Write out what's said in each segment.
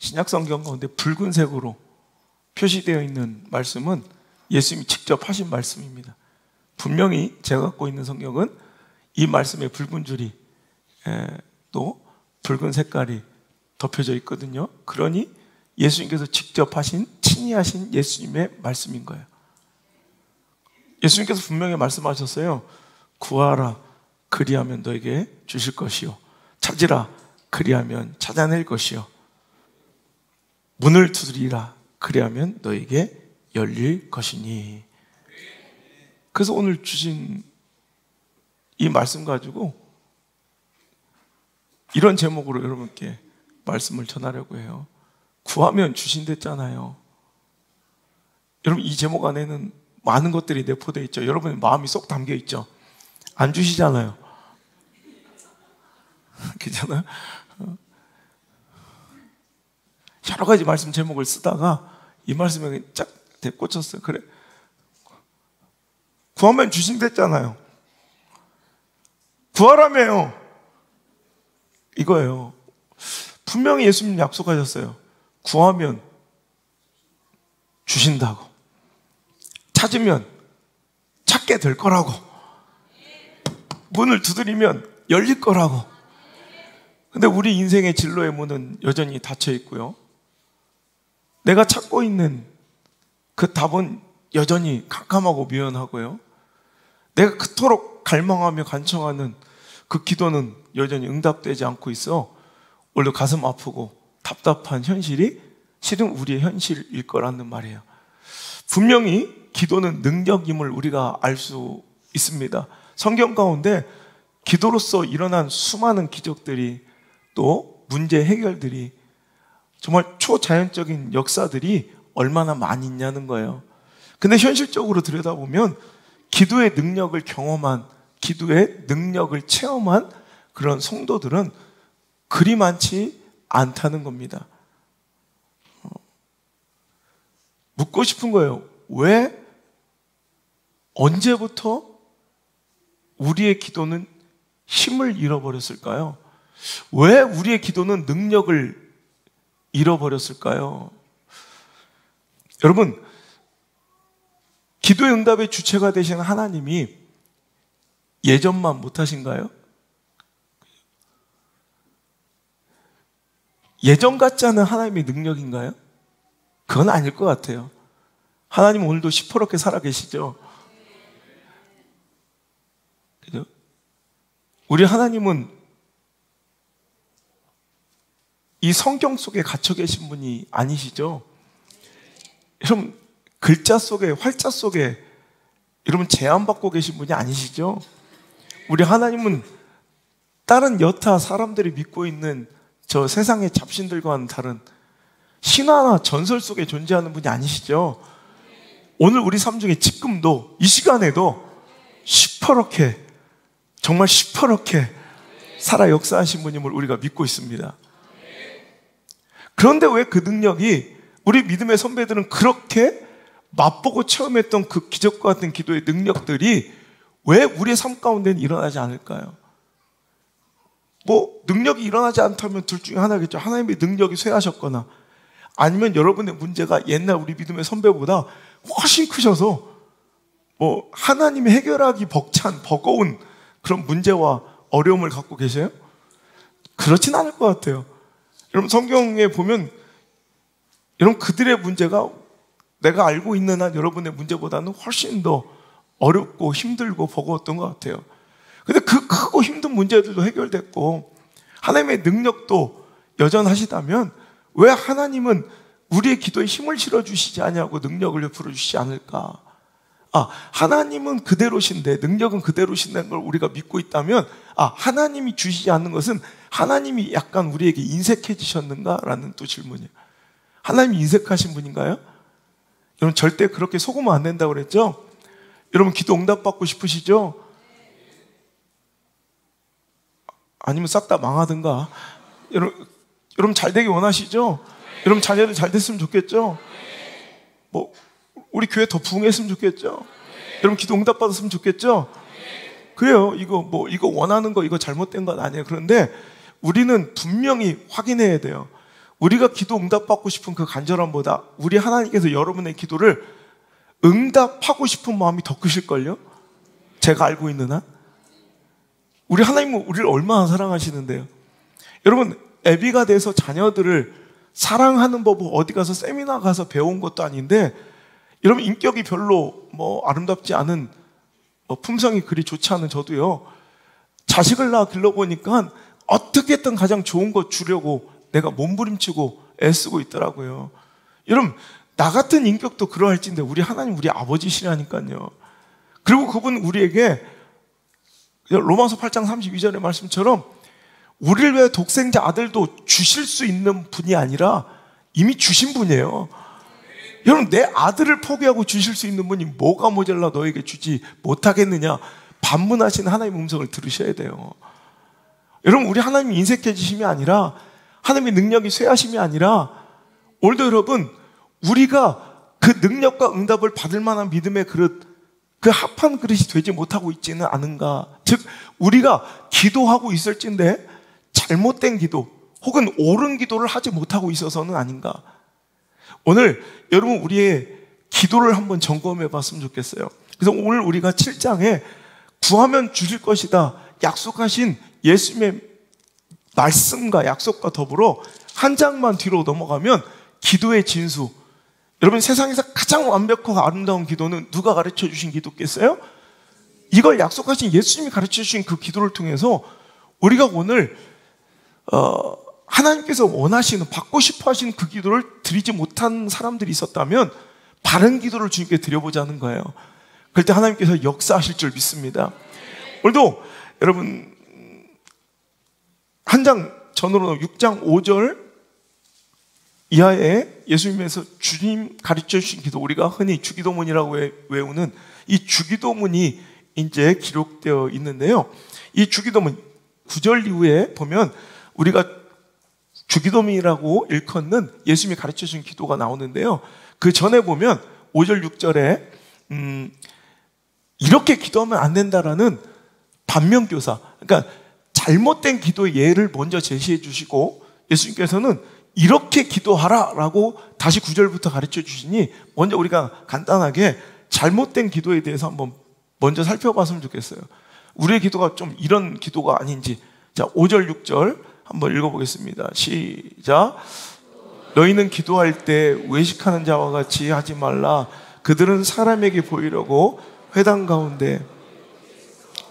신약성경 가운데 붉은색으로 표시되어 있는 말씀은 예수님이 직접 하신 말씀입니다. 분명히 제가 갖고 있는 성경은 이 말씀에 붉은 줄이 또 붉은 색깔이 덮여져 있거든요. 그러니 예수님께서 직접 하신, 친히 하신 예수님의 말씀인 거예요. 예수님께서 분명히 말씀하셨어요. 구하라, 그리하면 너에게 주실 것이요, 찾으라, 그리하면 찾아낼 것이요, 문을 두드리라, 그리하면 너에게 열릴 것이니. 그래서 오늘 주신 이 말씀 가지고 이런 제목으로 여러분께 말씀을 전하려고 해요. 구하면 주신댔잖아요. 여러분, 이 제목 안에는 많은 것들이 내포되어 있죠. 여러분의 마음이 쏙 담겨 있죠. 안 주시잖아요. 괜찮아요? 여러 가지 말씀 제목을 쓰다가 이 말씀에 쫙 꽂혔어요. 그래, 구하면 주신댔잖아요. 구하라며요. 이거예요. 분명히 예수님 약속하셨어요. 구하면 주신다고, 찾으면 찾게 될 거라고, 문을 두드리면 열릴 거라고. 근데 우리 인생의 진로의 문은 여전히 닫혀 있고요, 내가 찾고 있는 그 답은 여전히 캄캄하고 미연하고요, 내가 그토록 갈망하며 간청하는 그 기도는 여전히 응답되지 않고 있어 오히려 가슴 아프고 답답한 현실이 실은 우리의 현실일 거라는 말이에요. 분명히 기도는 능력임을 우리가 알 수 있습니다. 성경 가운데 기도로서 일어난 수많은 기적들이, 또 문제 해결들이, 정말 초자연적인 역사들이 얼마나 많이 있냐는 거예요. 근데 현실적으로 들여다보면 기도의 능력을 경험한, 기도의 능력을 체험한 그런 성도들은 그리 많지 않다는 겁니다. 묻고 싶은 거예요. 왜, 언제부터 우리의 기도는 힘을 잃어버렸을까요? 왜 우리의 기도는 능력을 잃어버렸을까요? 여러분, 기도의 응답의 주체가 되신 하나님이 예전만 못하신가요? 예전 같지 않은 하나님의 능력인가요? 그건 아닐 것 같아요. 하나님 오늘도 시퍼렇게 살아계시죠? 그죠? 우리 하나님은 이 성경 속에 갇혀 계신 분이 아니시죠? 여러분, 글자 속에, 활자 속에 여러분 제한받고 계신 분이 아니시죠? 우리 하나님은 다른 여타 사람들이 믿고 있는 저 세상의 잡신들과는 다른 신화나 전설 속에 존재하는 분이 아니시죠? 오늘 우리 삶 중에 지금도, 이 시간에도 시퍼렇게, 정말 시퍼렇게 살아 역사하신 분임을 우리가 믿고 있습니다. 그런데 왜 그 능력이, 우리 믿음의 선배들은 그렇게 맛보고 체험했던 그 기적과 같은 기도의 능력들이 왜 우리의 삶 가운데는 일어나지 않을까요? 뭐 능력이 일어나지 않다면 둘 중에 하나겠죠. 하나님의 능력이 쇠하셨거나, 아니면 여러분의 문제가 옛날 우리 믿음의 선배보다 훨씬 크셔서 뭐 하나님이 해결하기 벅찬, 버거운 그런 문제와 어려움을 갖고 계세요? 그렇진 않을 것 같아요. 여러분, 성경에 보면 여러분, 그들의 문제가 내가 알고 있는 한 여러분의 문제보다는 훨씬 더 어렵고 힘들고 버거웠던 것 같아요. 근데 그 크고 힘든 문제들도 해결됐고 하나님의 능력도 여전하시다면 왜 하나님은 우리의 기도에 힘을 실어주시지 않냐고 능력을 베풀어 주시지 않을까? 하나님은 그대로신데, 능력은 그대로신다는 걸 우리가 믿고 있다면, 하나님이 주시지 않는 것은 하나님이 약간 우리에게 인색해지셨는가라는 또 질문이에요. 하나님이 인색하신 분인가요? 여러분, 절대 그렇게 속으면 안 된다고 그랬죠? 여러분, 기도 응답받고 싶으시죠? 아니면 싹 다 망하든가. 여러분 잘 되기 원하시죠? 여러분 자녀들 잘 됐으면 좋겠죠? 뭐 우리 교회 더 부흥했으면 좋겠죠? 여러분 기도 응답 받았으면 좋겠죠? 그래요. 이거 원하는 거, 이거 잘못된 건 아니에요. 그런데 우리는 분명히 확인해야 돼요. 우리가 기도 응답받고 싶은 그 간절함보다 우리 하나님께서 여러분의 기도를 응답하고 싶은 마음이 더 크실걸요? 제가 알고 있는 한. 우리 하나님은 우리를 얼마나 사랑하시는데요. 여러분, 애비가 돼서 자녀들을 사랑하는 법을 어디 가서 세미나 가서 배운 것도 아닌데, 여러분 인격이 별로 아름답지 않은, 품성이 그리 좋지 않은 저도요, 자식을 낳아 길러보니까 어떻게든 가장 좋은 거 주려고 내가 몸부림치고 애쓰고 있더라고요. 여러분, 나 같은 인격도 그러할진데 우리 하나님 우리 아버지시라니까요. 그리고 그분 우리에게 로마서 8장 32절의 말씀처럼 우리를 위해 독생자 아들도 주실 수 있는 분이 아니라 이미 주신 분이에요. 여러분, 내 아들을 포기하고 주실 수 있는 분이 뭐가 모자라 너에게 주지 못하겠느냐, 반문하시는 하나님의 음성을 들으셔야 돼요. 여러분, 우리 하나님이 인색해지심이 아니라, 하나님의 능력이 쇠하심이 아니라, 오늘도 여러분, 우리가 그 능력과 응답을 받을 만한 믿음의 그릇, 그 합한 그릇이 되지 못하고 있지는 않은가. 즉, 우리가 기도하고 있을진데 잘못된 기도 혹은 옳은 기도를 하지 못하고 있어서는 아닌가. 오늘 여러분, 우리의 기도를 한번 점검해 봤으면 좋겠어요. 그래서 오늘 우리가 7장에 구하면 주실 것이다 약속하신 예수님의 말씀과 약속과 더불어 한 장만 뒤로 넘어가면 기도의 진수. 여러분, 세상에서 가장 완벽하고 아름다운 기도는 누가 가르쳐 주신 기도겠어요? 이걸 약속하신 예수님이 가르쳐 주신 그 기도를 통해서 우리가 오늘 하나님께서 원하시는, 받고 싶어 하시는 그 기도를 드리지 못한 사람들이 있었다면 바른 기도를 주님께 드려보자는 거예요. 그럴 때 하나님께서 역사하실 줄 믿습니다. 오늘도 여러분, 한 장 전으로 6장 5절 이하에 예수님께서 주님 가르쳐 주신 기도, 우리가 흔히 주기도문이라고 외우는 이 주기도문이 이제 기록되어 있는데요. 이 주기도문 9절 이후에 보면 우리가 주기도문이라고 일컫는 예수님이 가르쳐 주신 기도가 나오는데요. 그 전에 보면 5절 6절에 이렇게 기도하면 안 된다라는 반면교사, 그러니까 잘못된 기도의 예를 먼저 제시해 주시고, 예수님께서는 이렇게 기도하라 라고 다시 9절부터 가르쳐 주시니 먼저 우리가 간단하게 잘못된 기도에 대해서 한번 먼저 살펴봤으면 좋겠어요. 우리의 기도가 좀 이런 기도가 아닌지. 자, 5절 6절 한번 읽어보겠습니다. 시작. 너희는 기도할 때 외식하는 자와 같이 하지 말라. 그들은 사람에게 보이려고 회당 가운데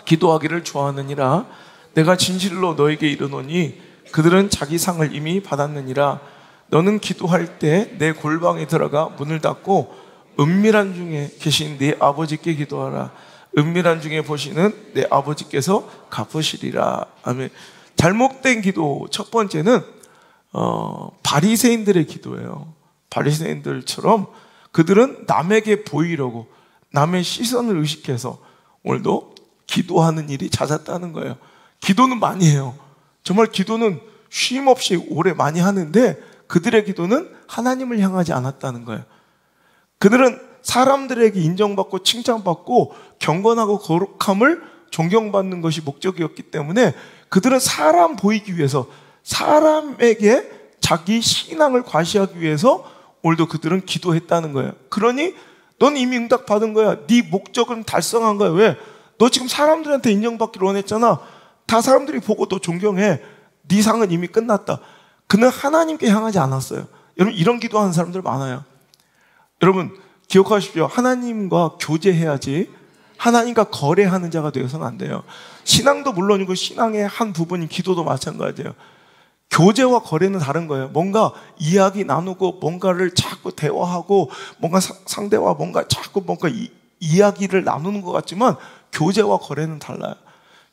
기도하기를 좋아하느니라. 내가 진실로 너에게 이르노니 그들은 자기 상을 이미 받았느니라. 너는 기도할 때 내 골방에 들어가 문을 닫고 은밀한 중에 계신 네 아버지께 기도하라. 은밀한 중에 보시는 내 아버지께서 갚으시리라. 아멘. 잘못된 기도 첫 번째는 바리새인들의 기도예요. 바리새인들처럼 그들은 남에게 보이려고, 남의 시선을 의식해서 오늘도 기도하는 일이 잦았다는 거예요. 기도는 많이 해요. 정말 기도는 쉼 없이 오래 많이 하는데 그들의 기도는 하나님을 향하지 않았다는 거예요. 그들은 사람들에게 인정받고 칭찬받고 경건하고 거룩함을 존경받는 것이 목적이었기 때문에 그들은 사람 보이기 위해서, 사람에게 자기 신앙을 과시하기 위해서 오늘도 그들은 기도했다는 거예요. 그러니 넌 이미 응답받은 거야. 네 목적은 달성한 거야. 왜? 너 지금 사람들한테 인정받기를 원했잖아. 다 사람들이 보고 너 존경해. 네 상은 이미 끝났다. 그는 하나님께 향하지 않았어요. 여러분, 이런 기도하는 사람들 많아요. 여러분 기억하십시오. 하나님과 교제해야지 하나님과 거래하는 자가 되어서는 안 돼요. 신앙도 물론이고 신앙의 한 부분인 기도도 마찬가지예요. 교제와 거래는 다른 거예요. 뭔가 이야기 나누고 뭔가를 자꾸 대화하고 뭔가 상대와 자꾸 이야기를 나누는 것 같지만 교제와 거래는 달라요.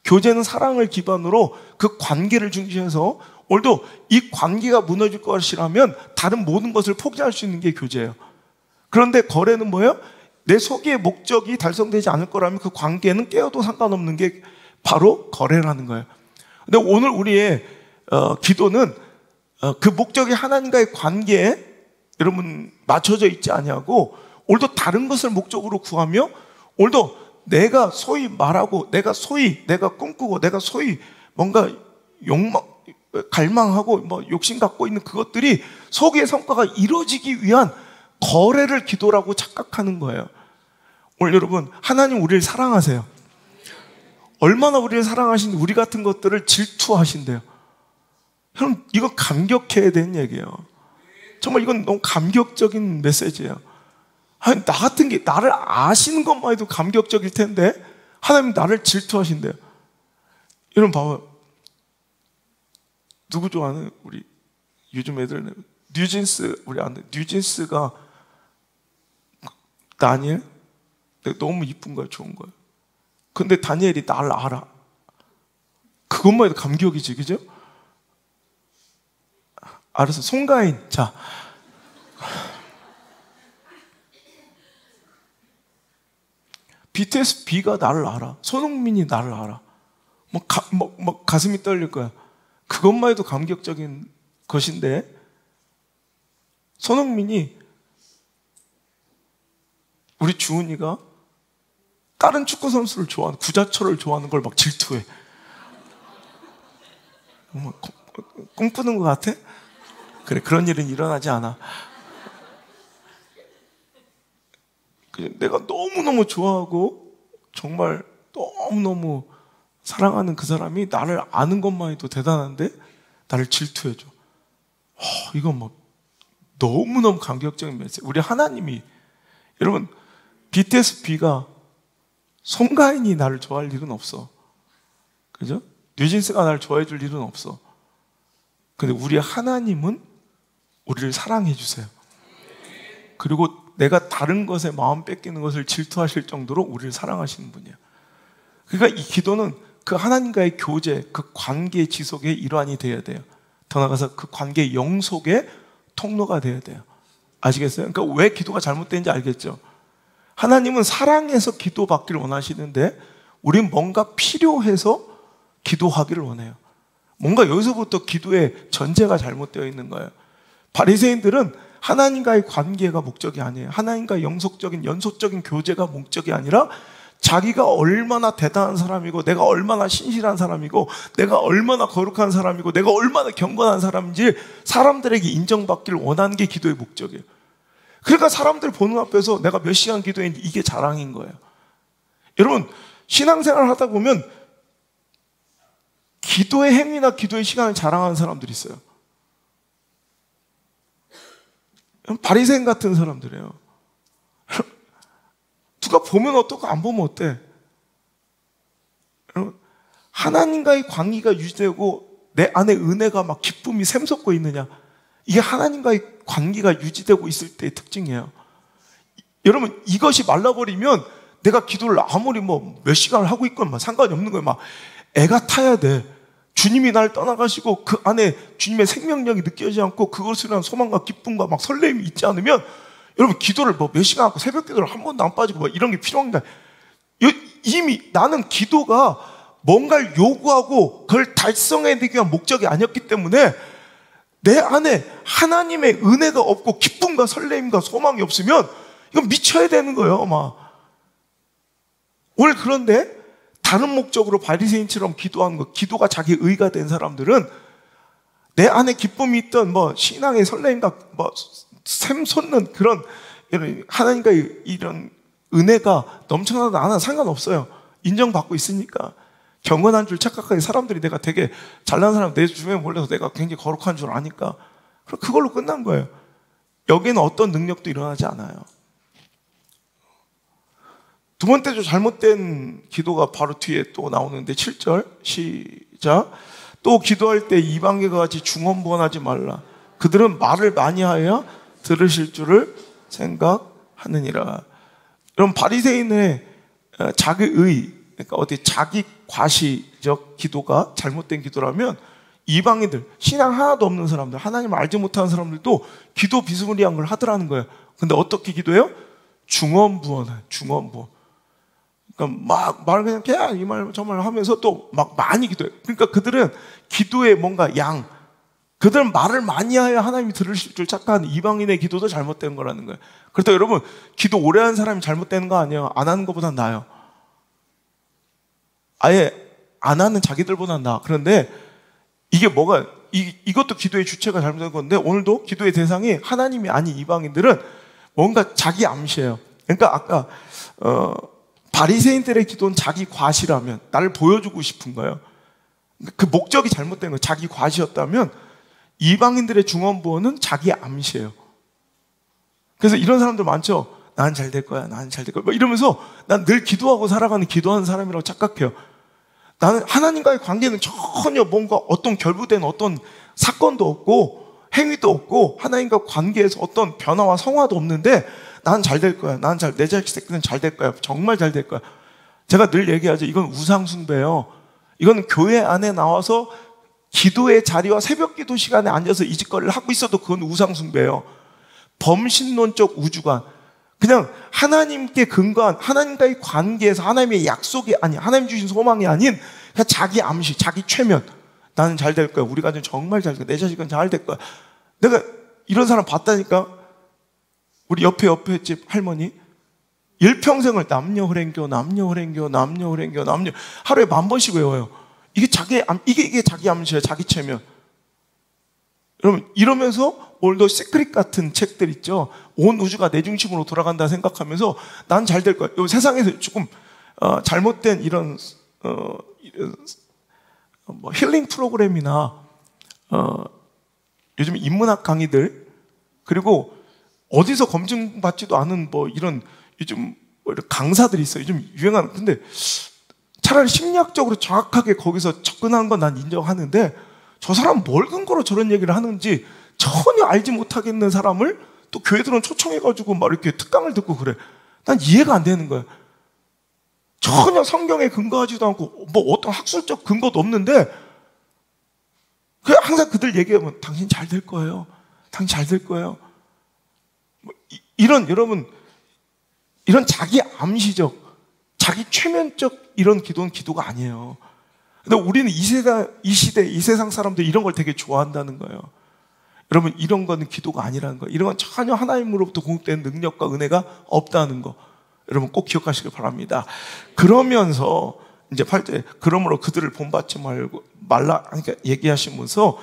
교제는 사랑을 기반으로 그 관계를 중시해서, 오늘도 이 관계가 무너질 것이라면 다른 모든 것을 포기할 수 있는 게 교제예요. 그런데 거래는 뭐예요? 내 속의 목적이 달성되지 않을 거라면 그 관계는 깨어도 상관없는 게 바로 거래라는 거예요. 근데 오늘 우리의 기도는 그 목적이 하나님과의 관계에 여러분 맞춰져 있지 아니하고, 오늘도 다른 것을 목적으로 구하며, 오늘도 내가 소위 말하고, 내가 꿈꾸고, 내가 소위 뭔가 갈망하고 뭐 욕심 갖고 있는 그것들이 소기의 성과가 이루어지기 위한 거래를 기도라고 착각하는 거예요. 오늘 여러분, 하나님 우리를 사랑하세요. 얼마나 우리를 사랑하시는데 우리 같은 것들을 질투하신대요. 여러분, 이거 감격해야 되는 얘기예요. 정말 이건 너무 감격적인 메시지예요. 아니, 나 같은 게 나를 아시는 것만 해도 감격적일 텐데 하나님 나를 질투하신대요. 여러분 봐봐요. 누구 좋아하는? 우리 요즘 애들 뉴진스, 우리 아는 뉴진스가 다니엘? 너무 이쁜 거야, 좋은 거야. 근데 다니엘이 나를 알아. 그것만 해도 감격이지, 그죠? 알았어, 송가인. 자, BTS B가 나를 알아. 손흥민이 나를 알아. 가슴이 떨릴 거야. 그것만 해도 감격적인 것인데, 손흥민이, 우리 주은이가 다른 축구 선수를 좋아하는, 구자철을 좋아하는 걸 막 질투해. 꿈꾸는 것 같아? 그래, 그런 일은 일어나지 않아. 내가 너무너무 좋아하고 정말 너무너무 사랑하는 그 사람이 나를 아는 것만 해도 대단한데 나를 질투해줘. 이건 뭐 너무너무 감격적인 메시지. 우리 하나님이, 여러분, BTS B가 송가인이 나를 좋아할 일은 없어. 그죠? 뉴진스가 나를 좋아해 줄 일은 없어. 근데 우리 하나님은 우리를 사랑해 주세요. 그리고 내가 다른 것에 마음 뺏기는 것을 질투하실 정도로 우리를 사랑하시는 분이야. 그러니까 이 기도는 그 하나님과의 교제, 그 관계 지속의 일환이 되어야 돼요. 더 나아가서 그 관계 영속의 통로가 되어야 돼요. 아시겠어요? 그러니까 왜 기도가 잘못된지 알겠죠? 하나님은 사랑해서 기도받기를 원하시는데 우린 뭔가 필요해서 기도하기를 원해요. 뭔가 여기서부터 기도의 전제가 잘못되어 있는 거예요. 바리새인들은 하나님과의 관계가 목적이 아니에요. 하나님과의 영속적인 연속적인 교제가 목적이 아니라 자기가 얼마나 대단한 사람이고 내가 얼마나 신실한 사람이고 내가 얼마나 거룩한 사람이고 내가 얼마나 경건한 사람인지 사람들에게 인정받기를 원하는 게 기도의 목적이에요. 그러니까 사람들 보는 앞에서 내가 몇 시간 기도했는지 이게 자랑인 거예요. 여러분, 신앙생활을 하다 보면 기도의 행위나 기도의 시간을 자랑하는 사람들이 있어요. 바리새인 같은 사람들이에요. 누가 보면 어떻고 안 보면 어때? 하나님과의 관계가 유지되고 내 안에 은혜가 막 기쁨이 샘솟고 있느냐? 이게 하나님과의 관계가 유지되고 있을 때의 특징이에요. 여러분, 이것이 말라버리면 내가 기도를 아무리 뭐 몇 시간을 하고 있건 상관이 없는 거예요. 막 애가 타야 돼. 주님이 날 떠나가시고 그 안에 주님의 생명력이 느껴지지 않고 그것을 위한 소망과 기쁨과 막 설렘이 있지 않으면 여러분, 기도를 뭐 몇 시간 하고 새벽 기도를 한 번도 안 빠지고 뭐 이런 게 필요한가? 이미 나는 기도가 뭔가를 요구하고 그걸 달성해내기 위한 목적이 아니었기 때문에 내 안에 하나님의 은혜가 없고 기쁨과 설렘과 소망이 없으면 이건 미쳐야 되는 거예요, 아마. 오늘 그런데 다른 목적으로 바리새인처럼 기도하는 거, 기도가 자기 의가 된 사람들은 내 안에 기쁨이 있던 뭐 신앙의 설렘과 뭐 샘솟는 그런 하나님과의 이런 은혜가 넘쳐나도 안 하나 상관없어요. 인정받고 있으니까. 경건한 줄 착각하게 사람들이 내가 되게 잘난 사람 내 주변에 몰려서 내가 굉장히 거룩한 줄 아니까 그걸로 끝난 거예요. 여기에는 어떤 능력도 일어나지 않아요. 두 번째 잘못된 기도가 바로 뒤에 또 나오는데 7절 시작. 또 기도할 때 이방인과 같이 중언부언하지 말라. 그들은 말을 많이 하여 들으실 줄을 생각하느니라. 여러분, 바리새인의 자기 의, 그러니까 어디 자기 과시적 기도가 잘못된 기도라면 이방인들, 신앙 하나도 없는 사람들, 하나님을 알지 못하는 사람들도 기도 비스무리한 걸 하더라는 거예요. 근데 어떻게 기도해요? 중언부언해. 중언부언. 그러니까 말 그냥 이 말 저 말 하면서 또 막 많이 기도해. 그러니까 그들은 기도에 뭔가 그들은 말을 많이 하여 하나님이 들으실 줄 착각하는 이방인의 기도도 잘못된 거라는 거예요. 그렇다고 여러분, 기도 오래 하는 사람이 잘못되는 거 아니에요. 안 하는 것보단 나아요. 아예 안 하는 자기들보단 나아. 그런데 이게 뭐가, 이것도 기도의 주체가 잘못된 건데, 오늘도 기도의 대상이 하나님이 아닌 이방인들은 뭔가 자기 암시예요. 그러니까 아까 바리새인들의 기도는 자기 과시라면, 나를 보여주고 싶은 거예요. 그 목적이 잘못된 거예요. 자기 과시였다면 이방인들의 중언부언은 자기 암시예요. 그래서 이런 사람들 많죠. 난 잘 될 거야, 난 잘 될 거야, 이러면서 난 늘 기도하고 살아가는 기도하는 사람이라고 착각해요. 나는 하나님과의 관계는 전혀 뭔가 어떤 결부된 어떤 사건도 없고 행위도 없고 하나님과 관계에서 어떤 변화와 성화도 없는데 난 잘 될 거야, 내 자식들은 잘 될 거야, 정말 잘 될 거야. 제가 늘 얘기하죠. 이건 우상숭배예요. 이건 교회 안에 나와서 기도의 자리와 새벽 기도 시간에 앉아서 이 짓거리를 하고 있어도 그건 우상숭배예요. 범신론적 우주관, 그냥 하나님께 근거한, 하나님과의 관계에서 하나님의 약속이 아닌, 하나님 주신 소망이 아닌 그냥 자기 암시, 자기 최면. 나는 잘 될 거야, 우리 가정 정말 잘 될 거야, 내 자식은 잘 될 거야. 내가 이런 사람 봤다니까. 우리 옆에 집 할머니 일평생을 남녀 흐랭교 하루에 10,000번씩 외워요. 이게 자기 암시예요, 자기 최면. 여러분, 이러면서 오늘도 시크릿 같은 책들 있죠. 온 우주가 내 중심으로 돌아간다 생각하면서 난 잘 될 거야. 세상에서 조금 잘못된 이런 뭐 힐링 프로그램이나 요즘 인문학 강의들, 그리고 어디서 검증받지도 않은 뭐 이런 요즘 이런 강사들이 있어요. 요즘 유행하는. 근데 차라리 심리학적으로 정확하게 거기서 접근하는 건 난 인정하는데, 저 사람 뭘 근거로 저런 얘기를 하는지 전혀 알지 못하겠는 사람을 또 교회들은 초청해가지고 막 이렇게 특강을 듣고 그래. 난 이해가 안 되는 거야. 전혀 성경에 근거하지도 않고 뭐 어떤 학술적 근거도 없는데 그냥 항상 그들 얘기하면 당신 잘 될 거예요, 당신 잘 될 거예요. 여러분, 이런 자기 암시적, 자기 최면적 이런 기도는 기도가 아니에요. 근데 우리는 이 시대, 이 세상 사람들 이런 걸 되게 좋아한다는 거예요. 여러분, 이런 거는 기도가 아니라는 거예요. 이런 건 전혀 하나님으로부터 공급된 능력과 은혜가 없다는 거, 여러분 꼭 기억하시길 바랍니다. 그러면서 이제 8절, 그러므로 그들을 본받지 말라, 그러니까 얘기하시면서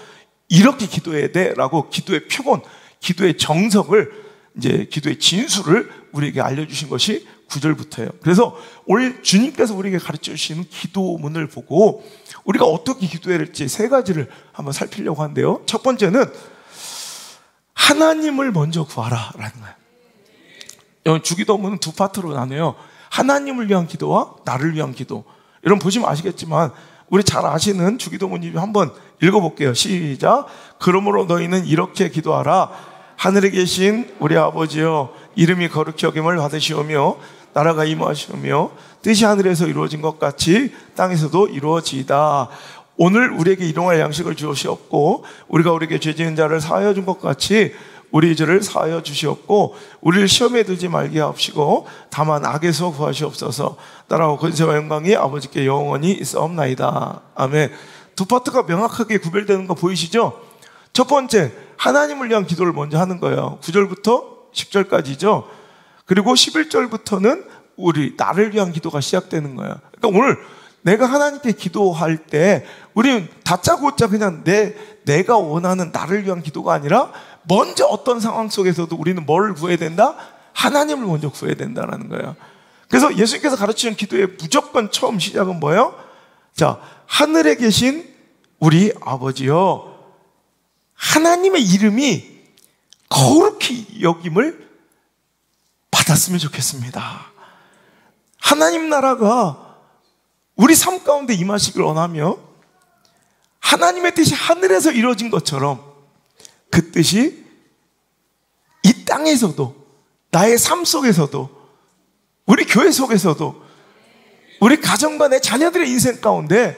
이렇게 기도해야 돼라고 기도의 표본, 기도의 정석을, 이제 기도의 진수를 우리에게 알려주신 것이 9절부터예요. 그래서 오늘 주님께서 우리에게 가르쳐 주시는 기도문을 보고 우리가 어떻게 기도해야 할지 3가지를 한번 살피려고 하는데요. 첫 번째는 하나님을 먼저 구하라 라는 거예요. 주기도문은 2파트로 나눠요. 하나님을 위한 기도와 나를 위한 기도. 여러분 보시면 아시겠지만 우리 잘 아시는 주기도문 한번 읽어볼게요. 시작. 그러므로 너희는 이렇게 기도하라. 하늘에 계신 우리 아버지여, 이름이 거룩히 여김을 받으시오며 나라가 임하시오며 뜻이 하늘에서 이루어진 것 같이 땅에서도 이루어지이다. 오늘 우리에게 일용할 양식을 주시옵고 우리가 우리에게 죄 지은 자를 사하여 준 것 같이 우리 죄를 사하여 주시옵고 우리를 시험에 들지 말게 하옵시고 다만 악에서 구하시옵소서. 나라와 권세와 영광이 아버지께 영원히 있사옵나이다. 아멘. 2파트가 명확하게 구별되는 거 보이시죠? 첫 번째, 하나님을 위한 기도를 먼저 하는 거예요. 9절부터 10절까지죠. 그리고 11절부터는 나를 위한 기도가 시작되는 거예요. 그러니까 오늘 내가 하나님께 기도할 때 우리는 다짜고짜 그냥 내가 원하는 나를 위한 기도가 아니라 먼저 어떤 상황 속에서도 우리는 뭘 구해야 된다? 하나님을 먼저 구해야 된다는 거예요. 그래서 예수님께서 가르치는 기도의 무조건 처음 시작은 뭐예요? 자, 하늘에 계신 우리 아버지요, 하나님의 이름이 거룩히 여김을 받았으면 좋겠습니다. 하나님 나라가 우리 삶 가운데 임하시길 원하며 하나님의 뜻이 하늘에서 이루어진 것처럼 그 뜻이 이 땅에서도, 나의 삶 속에서도, 우리 교회 속에서도, 우리 가정과 내 자녀들의 인생 가운데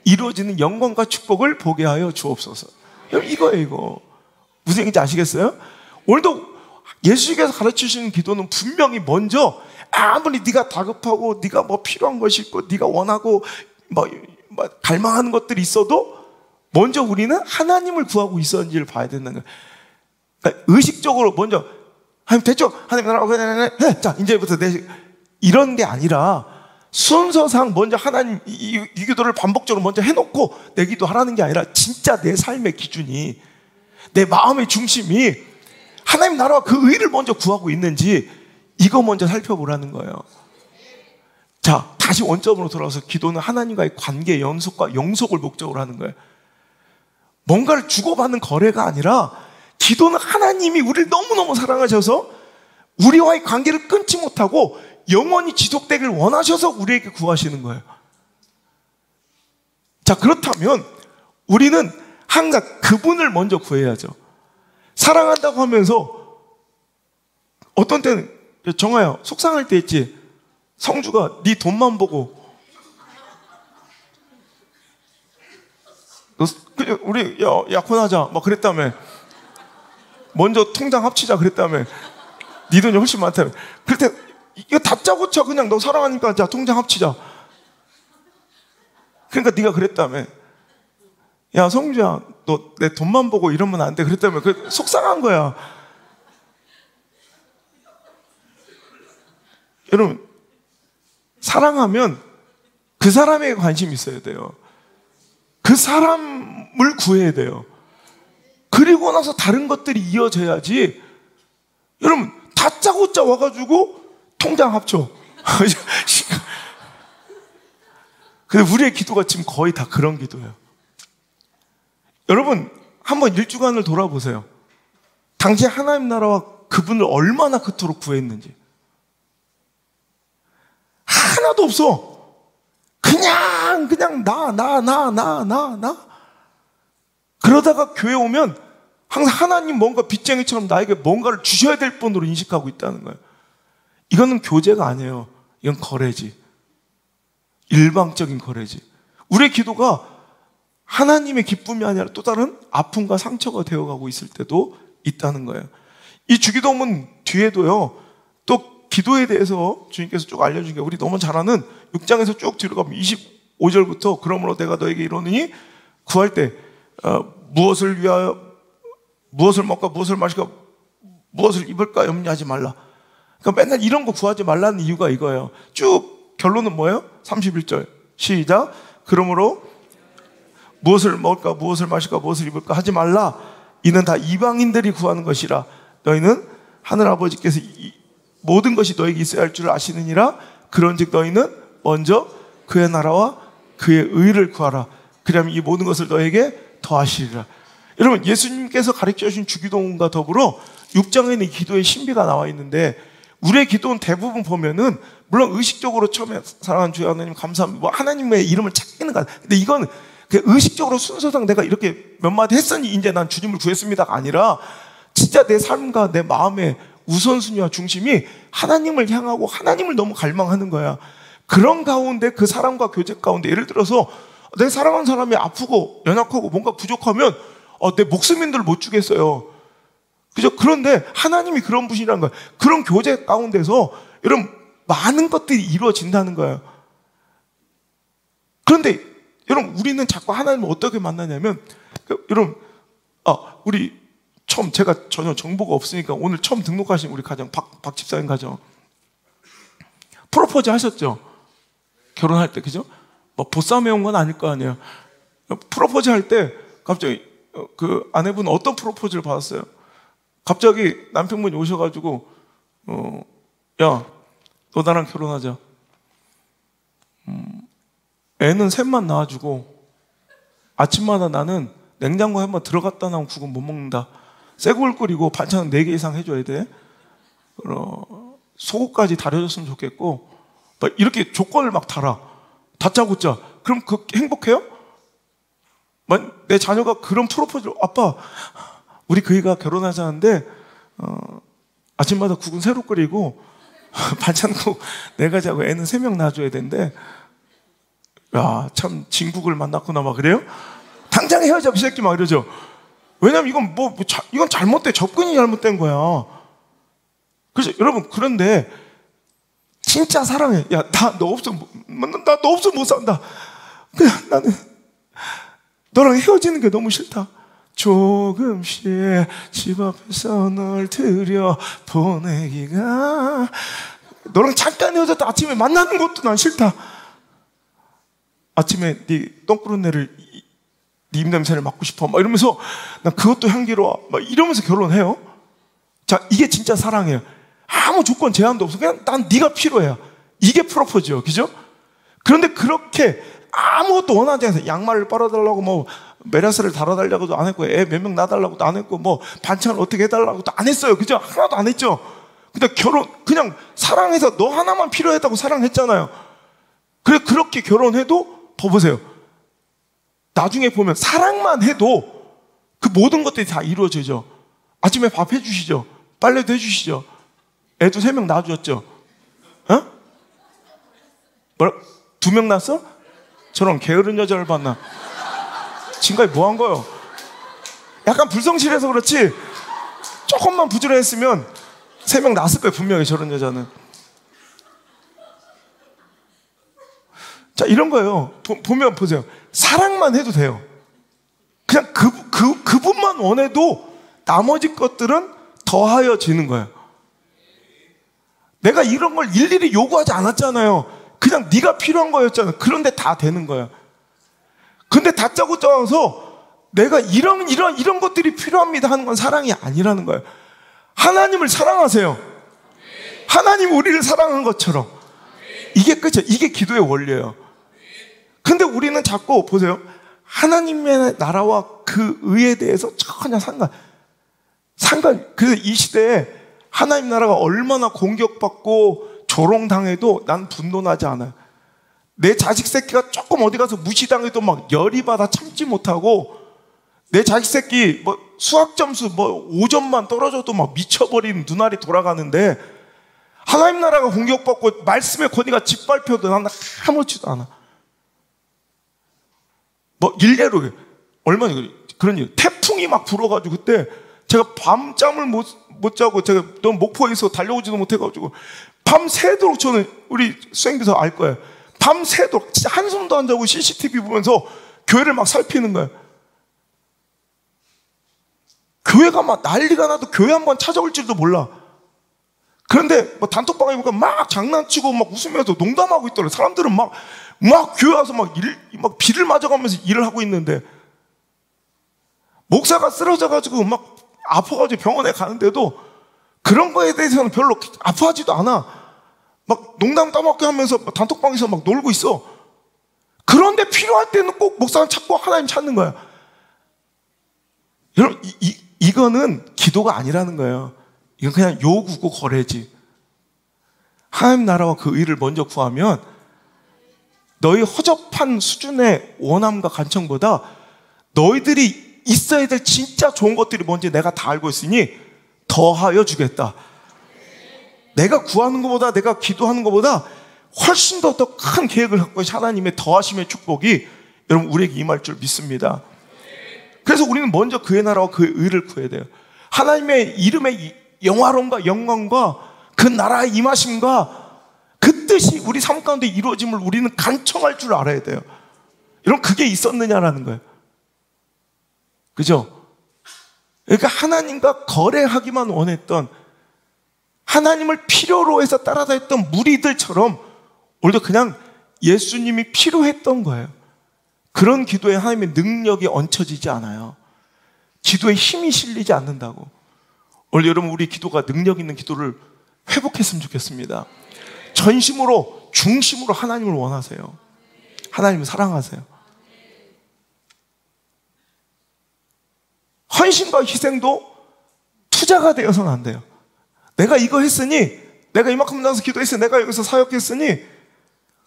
이루어지는 영광과 축복을 보게 하여 주옵소서. 이거예요, 이거. 무슨 얘기인지 아시겠어요? 오늘도 예수님께서 가르치시는 기도는 분명히 먼저 아무리 네가 다급하고 네가 뭐 필요한 것이 있고 네가 원하고 뭐 갈망하는 것들이 있어도 먼저 우리는 하나님을 구하고 있었는지를 봐야 된다는 거예요. 그러니까 의식적으로 먼저 하나님 됐죠? 하나님 나라고 해. 자, 이제부터 이런 게 아니라 순서상 먼저 하나님 이 기도를 반복적으로 먼저 해놓고 내 기도하라는 게 아니라 진짜 내 삶의 기준이, 내 마음의 중심이 하나님 나라와 그 의를 먼저 구하고 있는지 이거 먼저 살펴보라는 거예요. 자, 다시 원점으로 돌아와서 기도는 하나님과의 관계, 연속과 영속을 목적으로 하는 거예요. 뭔가를 주고받는 거래가 아니라 기도는 하나님이 우리를 너무너무 사랑하셔서 우리와의 관계를 끊지 못하고 영원히 지속되길 원하셔서 우리에게 구하시는 거예요. 자, 그렇다면 우리는 항상 그분을 먼저 구해야죠. 사랑한다고 하면서 어떤 때는, 정아야 속상할 때 있지, 성주가 네 돈만 보고 우리 약혼하자 막 그랬다며, 먼저 통장 합치자 그랬다며, 네 돈이 훨씬 많다며. 그럴 때 이거 다짜고짜 그냥 너 사랑하니까 자 통장 합치자. 그러니까 네가 그랬다며, 야 성주야 너 내 돈만 보고 이러면 안 돼 그랬다며. 그 속상한 거야. 여러분, 사랑하면 그 사람에게 관심이 있어야 돼요. 그 사람을 구해야 돼요. 그리고 나서 다른 것들이 이어져야지. 여러분, 다짜고짜 와가지고 통장 합쳐. 근데 우리의 기도가 지금 거의 다 그런 기도예요. 여러분, 한번 일주간을 돌아보세요. 당시 하나님 나라와 그분을 얼마나 그토록 구했는지. 하나도 없어. 그냥 나. 그러다가 교회 오면 항상 하나님 뭔가 빚쟁이처럼 나에게 뭔가를 주셔야 될 분으로 인식하고 있다는 거예요. 이거는 교제가 아니에요. 이건 거래지. 일방적인 거래지. 우리의 기도가 하나님의 기쁨이 아니라 또 다른 아픔과 상처가 되어가고 있을 때도 있다는 거예요. 이 주기도문 뒤에도요, 또 기도에 대해서 주님께서 쭉 알려준 게, 우리 너무 잘 아는 6장에서 쭉 뒤로 가면 25절부터 그러므로 내가 너에게 이르노니 구할 때 무엇을 위하여, 무엇을 먹까, 무엇을 마실까, 무엇을 입을까 염려하지 말라. 그러니까 맨날 이런 거 구하지 말라는 이유가 이거예요. 쭉 결론은 뭐예요? 31절 시작. 그러므로 무엇을 먹을까, 무엇을 마실까, 무엇을 입을까 하지 말라. 이는 다 이방인들이 구하는 것이라. 너희는 하늘 아버지께서 모든 것이 너에게 있어야 할 줄 아시느니라. 그런즉 너희는 먼저 그의 나라와 그의 의를 구하라. 그러면 이 모든 것을 너에게 더하시리라. 여러분, 예수님께서 가르쳐 주신 주기도문과 더불어 6장에는 기도의 신비가 나와 있는데, 우리의 기도는 대부분 보면은 물론 의식적으로 처음에 사랑하는 주여 하나님 감사합니다, 뭐 하나님의 이름을 찾기는 가. 근데 이건 의식적으로 순서상 내가 이렇게 몇 마디 했으니 이제 난 주님을 구했습니다가 아니라 진짜 내 삶과 내 마음의 우선순위와 중심이 하나님을 향하고 하나님을 너무 갈망하는 거야. 그런 가운데, 그 사람과 교제 가운데, 예를 들어서 내 사랑하는 사람이 아프고 연약하고 뭔가 부족하면 내 목숨인들 못 주겠어요. 그죠? 그런데 하나님이 그런 분이라는 거예요. 그런 교제 가운데서 여러분 많은 것들이 이루어진다는 거예요. 그런데 여러분, 우리는 자꾸 하나님을 어떻게 만나냐면, 여러분, 우리 처음, 제가 전혀 정보가 없으니까 오늘 처음 등록하신 우리 가정, 박 집사님 가정, 프로포즈 하셨죠? 결혼할 때, 그죠? 뭐 보쌈해 온 건 아닐 거 아니에요. 프로포즈 할 때 갑자기 그 아내분 어떤 프로포즈를 받았어요? 갑자기 남편분이 오셔가지고 야, 너 나랑 결혼하자. 애는 셋만 낳아주고 아침마다 나는 냉장고에 한번 들어갔다 나온 국은 못 먹는다. 새국을 끓이고 반찬은 4개 이상 해줘야 돼. 속옷까지 다려줬으면 좋겠고, 막 이렇게 조건을 막 달아. 다짜고짜. 그럼 그 행복해요? 내 자녀가 그런 프로포즈를, 아빠 우리 그이가 결혼하자는데 아침마다 국은 새로 끓이고 반찬국 4가지 하고 애는 3명 낳아줘야 되는데, 야, 참 진국을 만났구나 막 그래요? 당장 헤어져 이 새끼 막 이러죠. 왜냐면 이건 이건 잘못돼, 접근이 잘못된 거야. 그래서 여러분, 그런데 진짜 사랑해. 야, 나 너 없으면 못 산다. 그냥 나는 너랑 헤어지는 게 너무 싫다. 조금씩 집 앞에서 널 들여 보내기가 너랑 잠깐 헤어졌다 아침에 만나는 것도 난 싫다. 아침에 네 똥꾸른내를 네 입냄새를 맡고 싶어 막 이러면서 난 그것도 향기로워 막 이러면서 결혼해요. 자, 이게 진짜 사랑이에요. 아무 조건 제한도 없어. 그냥 난 네가 필요해. 이게 프로포즈요. 그죠? 그런데 그렇게 아무것도 원하지 않아서 양말을 빨아달라고 뭐 메라스를 달아달라고도 안 했고 애 몇 명 낳아달라고도 안 했고 뭐 반찬을 어떻게 해달라고도 안 했어요. 그죠? 하나도 안 했죠. 근데 그냥 사랑해서 너 하나만 필요했다고 사랑했잖아요. 그래 그렇게 결혼해도 보세요. 나중에 보면 사랑만 해도 그 모든 것들이 다 이루어지죠. 아침에 밥 해주시죠. 빨래도 해주시죠. 애도 3명 낳아주었죠. 어? 뭐라? 2명 낳았어? 저런 게으른 여자를 봤나? 지금까지 뭐 한 거요? 약간 불성실해서 그렇지 조금만 부지런했으면 3명 낳았을 거예요. 분명히 저런 여자는. 자, 이런 거예요. 보면 보세요. 사랑만 해도 돼요. 그냥 그분만 원해도 나머지 것들은 더하여지는 거예요. 내가 이런 걸 일일이 요구하지 않았잖아요. 그냥 네가 필요한 거였잖아요. 그런데 다 되는 거예요. 근데 다짜고 짜서 내가 이런 것들이 필요합니다 하는 건 사랑이 아니라는 거예요. 하나님을 사랑하세요. 하나님이 우리를 사랑한 것처럼. 이게 끝이에요. 이게 기도의 원리예요. 근데 우리는 자꾸 보세요. 하나님의 나라와 그 의에 대해서 전혀 그래서 이 시대에 하나님 나라가 얼마나 공격받고 조롱당해도 난 분노나지 않아요. 내 자식 새끼가 조금 어디 가서 무시당해도 막 열이 받아 참지 못하고, 내 자식 새끼 뭐 수학 점수 뭐 5점만 떨어져도 막 미쳐버리는 눈알이 돌아가는데, 하나님 나라가 공격받고 말씀의 권위가 짓밟혀도 난 아무렇지도 않아. 뭐 일례로 얼마나 그런 일, 태풍이 막 불어가지고 그때 제가 밤잠을 못 자고 제가 너무 목포에서 달려오지도 못해가지고 밤새도록, 저는 우리 수행비서 알 거예요. 밤새도록 진짜 한숨도 안 자고 CCTV 보면서 교회를 막 살피는 거예요. 교회가 막 난리가 나도 교회 한번 찾아올 줄도 몰라. 그런데 뭐 단톡방에 보니까 막 장난치고 막 웃으면서 농담하고 있더라고요. 사람들은 막 교회 와서 막 비를 맞아가면서 일을 하고 있는데, 목사가 쓰러져가지고 막 아파가지고 병원에 가는데도 그런 거에 대해서는 별로 아파하지도 않아. 막 농담 따먹게 하면서 단톡방에서 막 놀고 있어. 그런데 필요할 때는 꼭 목사는 찾고 하나님 찾는 거야. 여러분, 이거는 기도가 아니라는 거예요. 이건 그냥 요구고 거래지. 하나님 나라와 그 의를 먼저 구하면 너희 허접한 수준의 원함과 간청보다 너희들이 있어야 될 진짜 좋은 것들이 뭔지 내가 다 알고 있으니 더하여 주겠다. 내가 구하는 것보다, 내가 기도하는 것보다 훨씬 더 큰 계획을 갖고 계신 하나님의 더하심의 축복이 여러분 우리에게 임할 줄 믿습니다. 그래서 우리는 먼저 그의 나라와 그의 의를 구해야 돼요. 하나님의 이름의 영화로움과 영광과 그 나라의 임하심과 그 뜻이 우리 삶 가운데 이루어짐을 우리는 간청할 줄 알아야 돼요. 여러분, 그게 있었느냐라는 거예요. 그죠? 그러니까 하나님과 거래하기만 원했던, 하나님을 필요로 해서 따라다녔던 무리들처럼 오늘도 그냥 예수님이 필요했던 거예요. 그런 기도에 하나님의 능력이 얹혀지지 않아요. 기도에 힘이 실리지 않는다고. 오늘 여러분, 우리 기도가 능력 있는 기도를 회복했으면 좋겠습니다. 전심으로, 중심으로 하나님을 원하세요. 하나님을 사랑하세요. 헌신과 희생도 투자가 되어서는 안 돼요. 내가 이거 했으니, 내가 이만큼 나와서 기도했으니, 내가 여기서 사역했으니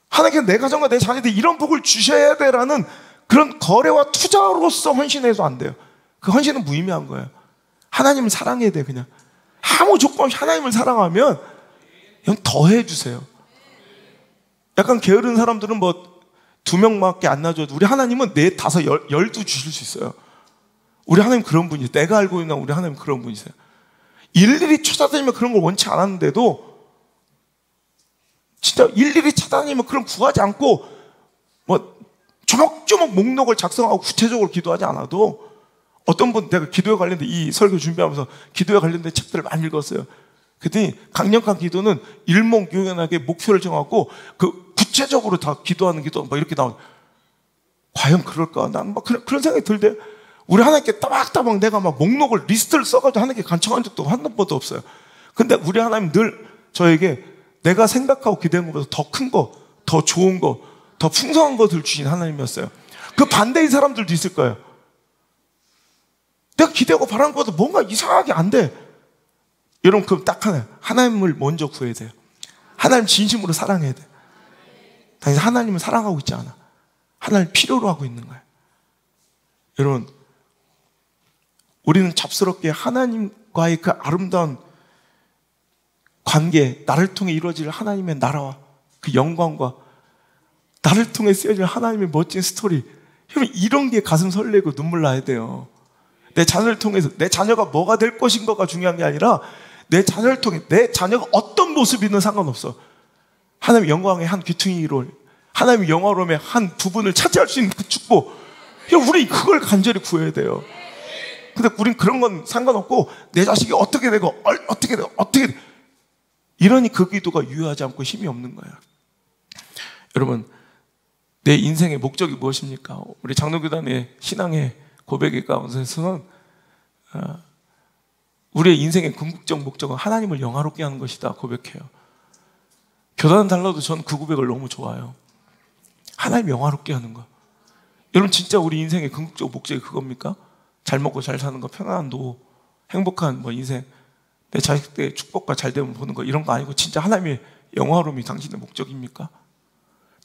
하나님께서 내 가정과 내 자녀들 이런 복을 주셔야 돼라는 그런 거래와 투자로서 헌신해도 안 돼요. 그 헌신은 무의미한 거예요. 하나님을 사랑해야 돼요. 그냥 아무 조건 없이 하나님을 사랑하면 그냥 더 해주세요. 약간 게으른 사람들은 뭐 2명밖에 안 놔줘도 우리 하나님은 4, 5, 12 주실 수 있어요. 우리 하나님 그런 분이세요. 내가 알고 있는 우리 하나님 그런 분이세요. 일일이 찾아다니면 그런 걸 원치 않았는데도, 진짜 일일이 찾아다니면 그런 구하지 않고 뭐 조목조목 목록을 작성하고 구체적으로 기도하지 않아도, 어떤 분, 내가 기도에 관련된 이 설교 준비하면서 기도에 관련된 책들을 많이 읽었어요. 그랬더니 강력한 기도는 일목요연하게 목표를 정하고 그 구체적으로 다 기도하는 기도 막 이렇게 나오고, 과연 그럴까? 난 막 그런 생각이 들대. 우리 하나님께 따박따박 내가 막 목록을 리스트를 써가지고 하나님께 간청한 적도 한 번도 없어요. 근데 우리 하나님 늘 저에게 내가 생각하고 기대한 것보다 더 큰 거, 더 좋은 거, 더 풍성한 것을 주신 하나님이었어요. 그 반대인 사람들도 있을 거예요. 내가 기대하고 바라는 것보다 뭔가 이상하게 안 돼. 여러분, 그럼 딱 하나예요. 하나님을 먼저 구해야 돼요. 하나님 진심으로 사랑해야 돼요. 당신 하나님을 사랑하고 있지 않아. 하나님을 필요로 하고 있는 거예요. 여러분, 우리는 잡스럽게 하나님과의 그 아름다운 관계, 나를 통해 이루어질 하나님의 나라와 그 영광과 나를 통해 쓰여질 하나님의 멋진 스토리, 여러분, 이런 게 가슴 설레고 눈물 나야 돼요. 내 자녀를 통해서 내 자녀가 뭐가 될 것인가가 중요한 게 아니라 내 자녀를 통해 내 자녀가 어떤 모습이든 상관없어. 하나님의 영광의 한 귀퉁이로, 하나님의 영화로움의 한 부분을 차지할 수 있는 그 축복, 우리 그걸 간절히 구해야 돼요. 근데 우린 그런 건 상관없고 내 자식이 어떻게 되고 어떻게 되고 어떻게 되고 이러니 그 기도가 유효하지 않고 힘이 없는 거예요. 여러분, 내 인생의 목적이 무엇입니까? 우리 장로교단의 신앙의 고백의 가운데서는 우리의 인생의 궁극적 목적은 하나님을 영화롭게 하는 것이다 고백해요. 교단은 달라도 전 그 고백을 너무 좋아해요. 하나님 영화롭게 하는 거. 여러분, 진짜 우리 인생의 궁극적 목적이 그겁니까? 잘 먹고 잘 사는 거, 편안한 노후, 행복한 인생, 내 자식들의 축복과 잘됨을 보는 거, 이런 거 아니고 진짜 하나님의 영화로움이 당신의 목적입니까?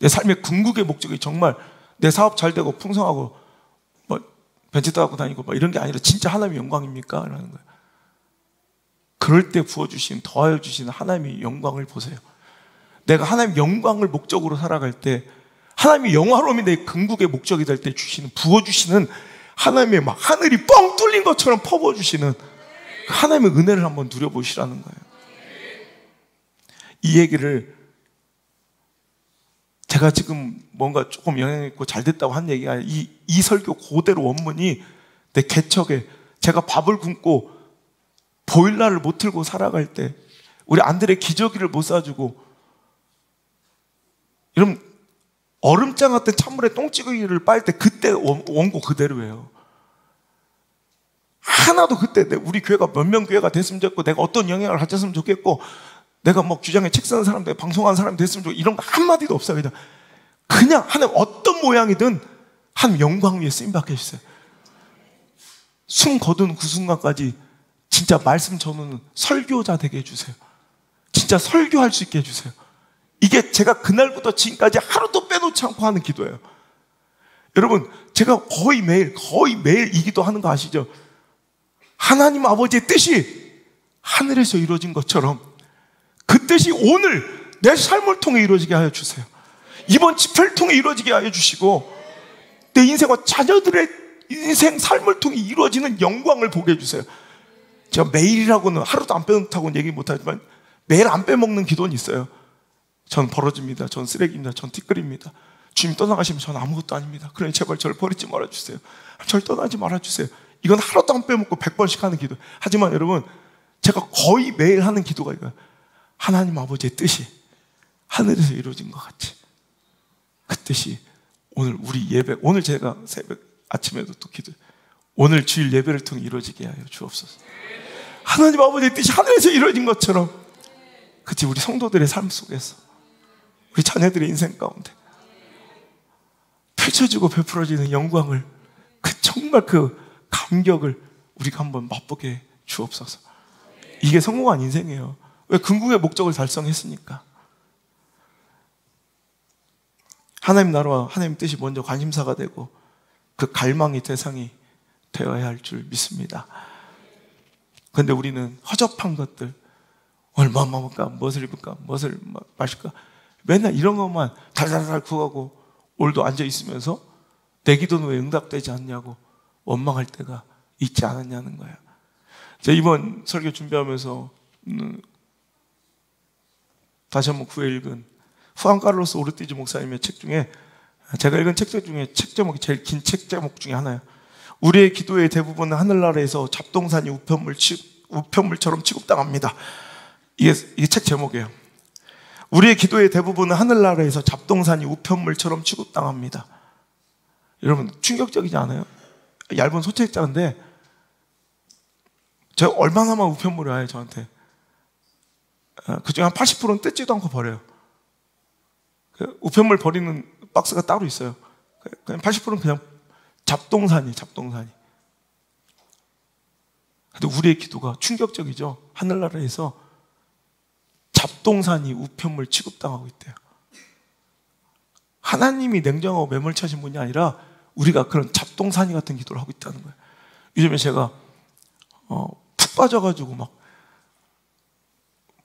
내 삶의 궁극의 목적이 정말 내 사업 잘 되고 풍성하고 벤츠 타고 다니고 이런 게 아니라 진짜 하나님의 영광입니까? 라는 거예요. 그럴 때 부어주신, 더하여 주시는 하나님의 영광을 보세요. 내가 하나님의 영광을 목적으로 살아갈 때, 하나님의 영화로움이 내 궁극의 목적이 될 때 부어주시는 하나님의 막 하늘이 뻥 뚫린 것처럼 퍼부어주시는 하나님의 은혜를 한번 누려보시라는 거예요. 이 얘기를 제가 지금 뭔가 조금 영향 있고 잘 됐다고 한 얘기가 아니라 이 설교 그대로 원문이 내 개척에, 제가 밥을 굶고 보일러를 못 틀고 살아갈 때, 우리 아들의 기저귀를 못 사주고, 여러분, 얼음장 같은 찬물에 똥찌개기를 빨 때 그때 원고 그대로예요. 하나도 그때 우리 교회가 몇 명 교회가 됐으면 좋겠고, 내가 어떤 영향을 가졌으면 좋겠고, 내가 규장에 책 쓰는 사람, 방송하는 사람 됐으면 좋겠고, 이런 거 한마디도 없어요. 그냥 하나님 어떤 모양이든 한 영광 위에 쓰임받게 해주세요. 숨 거두는 그 순간까지 진짜 말씀 전하는 설교자 되게 해주세요. 진짜 설교할 수 있게 해주세요. 이게 제가 그날부터 지금까지 하루도 빼놓지 않고 하는 기도예요. 여러분, 제가 거의 매일 이 기도하는 거 아시죠? 하나님 아버지의 뜻이 하늘에서 이루어진 것처럼 그 뜻이 오늘 내 삶을 통해 이루어지게 하여 주세요. 이번 집회를 통해 이루어지게 하여 주시고, 내 인생과 자녀들의 인생 삶을 통해 이루어지는 영광을 보게 해주세요. 제가 매일이라고는 하루도 안 빼놓다고는 얘기 못하지만 매일 안 빼먹는 기도는 있어요. 전 벌어집니다. 전 쓰레기입니다. 전 티끌입니다. 주님 떠나가시면 전 아무것도 아닙니다. 그러니 제발 저를 버리지 말아주세요. 저를 떠나지 말아주세요. 이건 하루도 안 빼먹고 100번씩 하는 기도. 하지만 여러분, 제가 거의 매일 하는 기도가 이거예요. 하나님 아버지의 뜻이 하늘에서 이루어진 것 같이 그 뜻이 오늘 우리 예배, 오늘 제가 새벽 아침에도 또 기도해요. 오늘 주일 예배를 통해 이루어지게 하여 주옵소서. 하나님 아버지의 뜻이 하늘에서 이루어진 것처럼 그치 우리 성도들의 삶 속에서, 우리 자녀들의 인생 가운데 펼쳐지고 베풀어지는 영광을, 정말 그 감격을 우리가 한번 맛보게 주옵소서. 이게 성공한 인생이에요. 왜? 궁극의 목적을 달성했으니까. 하나님 나라와 하나님 뜻이 먼저 관심사가 되고 그 갈망의 대상이 되어야 할 줄 믿습니다. 그런데 우리는 허접한 것들, 오늘 뭐 먹을까, 무엇을 입을까, 무엇을 마실까, 맨날 이런 것만 달달달 구하고 오늘도 앉아있으면서 내 기도는 왜 응답되지 않냐고 원망할 때가 있지 않았냐는 거예요. 제가 이번 설교 준비하면서 다시 한번 구해 읽은 후안 카를로스 오르티즈 목사님의 책 중에, 제가 읽은 책들 중에 책 제목이 제일 긴 책 제목 중에 하나예요. 우리의 기도의 대부분은 하늘나라에서 잡동사니 우편물처럼 취급당합니다. 이게 책 제목이에요. 우리의 기도의 대부분은 하늘나라에서 잡동사니 우편물처럼 취급당합니다. 여러분 충격적이지 않아요? 얇은 소책자인데 제가 얼마나만 우편물이 와요 저한테. 그중에 한 80%는 뜯지도 않고 버려요. 우편물 버리는 박스가 따로 있어요. 그냥 80%는 그냥 잡동사니. 근데 우리의 기도가 충격적이죠. 하늘나라에서 잡동사니 우편물 취급당하고 있대요. 하나님이 냉정하고 매몰차신 분이 아니라 우리가 그런 잡동사니 같은 기도를 하고 있다는 거예요. 요즘에 제가 푹 빠져가지고 막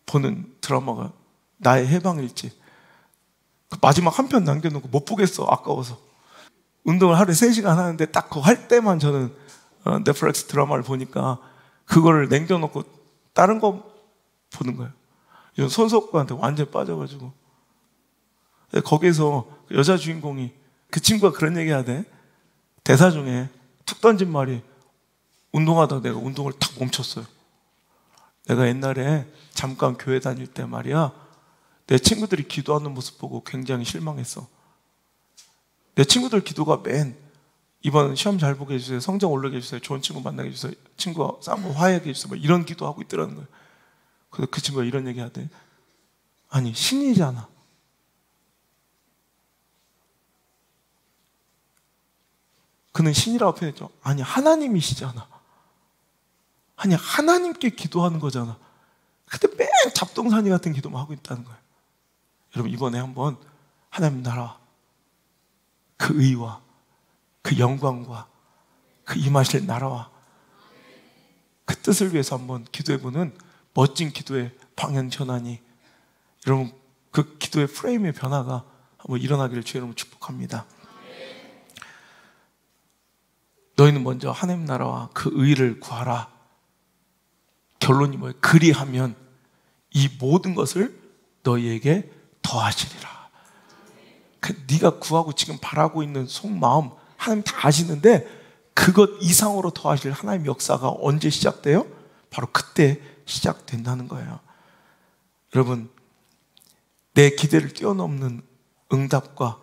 보는 드라마가 나의 해방일지. 그 마지막 한 편 남겨놓고 못 보겠어. 아까워서. 운동을 하루에 3시간 하는데 딱 그거 할 때만 저는 넷플릭스 드라마를 보니까 그거를 남겨놓고 다른 거 보는 거예요. 이런 손석구한테 완전히 빠져가지고. 거기에서 여자 주인공이 그 친구가 그런 얘기 하대. 대사 중에 툭 던진 말이 운동하다가 내가 운동을 탁 멈췄어요. 내가 옛날에 잠깐 교회 다닐 때 말이야 내 친구들이 기도하는 모습 보고 굉장히 실망했어. 내 친구들 기도가 맨 이번 시험 잘 보게 해주세요, 성적 올르게 해주세요, 좋은 친구 만나게 해주세요, 친구가 싸움을 화해하게 해주세요, 뭐 이런 기도하고 있더라는 거예요. 그래서 그 친구가 이런 얘기 하대. 아니 신이잖아. 그는 신이라고 표현했죠. 아니 하나님이시잖아. 아니 하나님께 기도하는 거잖아. 근데 맨 잡동사니 같은 기도만 하고 있다는 거예요. 여러분 이번에 한번 하나님 나라 그 의와 그 영광과 그 임하실 나라와 그 뜻을 위해서 한번 기도해보는 멋진 기도의 방향 전환이, 여러분 그 기도의 프레임의 변화가 한번 일어나기를 주의 이름으로 축복합니다. 너희는 먼저 하나님 나라와 그 의를 구하라. 결론이 뭐예요? 그리하면 이 모든 것을 너희에게 더하시리라. 네가 구하고 지금 바라고 있는 속마음 하나님 다 아시는데 그것 이상으로 더하실 하나님 역사가 언제 시작돼요? 바로 그때 시작된다는 거예요. 여러분 내 기대를 뛰어넘는 응답과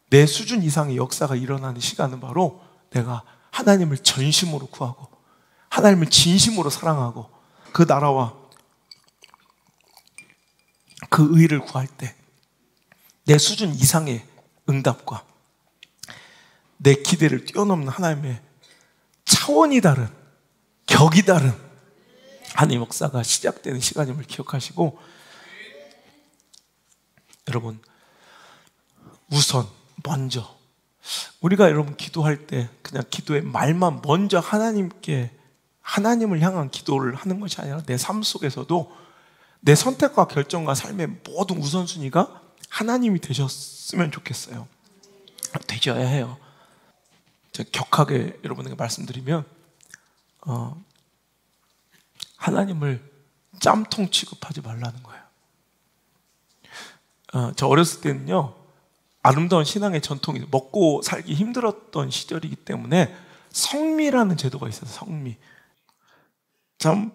내 수준 이상의 역사가 일어나는 시간은 바로 내가 하나님을 전심으로 구하고 하나님을 진심으로 사랑하고 그 나라와 그 의를 구할 때 내 수준 이상의 응답과 내 기대를 뛰어넘는 하나님의 차원이 다른, 격이 다른 하나님의 역사가 시작되는 시간임을 기억하시고, 여러분 우선 먼저 우리가 여러분 기도할 때 그냥 기도의 말만 먼저 하나님을 향한 기도를 하는 것이 아니라 내 삶 속에서도 내 선택과 결정과 삶의 모든 우선순위가 하나님이 되셨으면 좋겠어요. 되셔야 해요. 제가 격하게 여러분에게 말씀드리면 하나님을 짬통 취급하지 말라는 거예요. 저 어렸을 때는요 아름다운 신앙의 전통이 먹고 살기 힘들었던 시절이기 때문에 성미라는 제도가 있어요. 성미. 참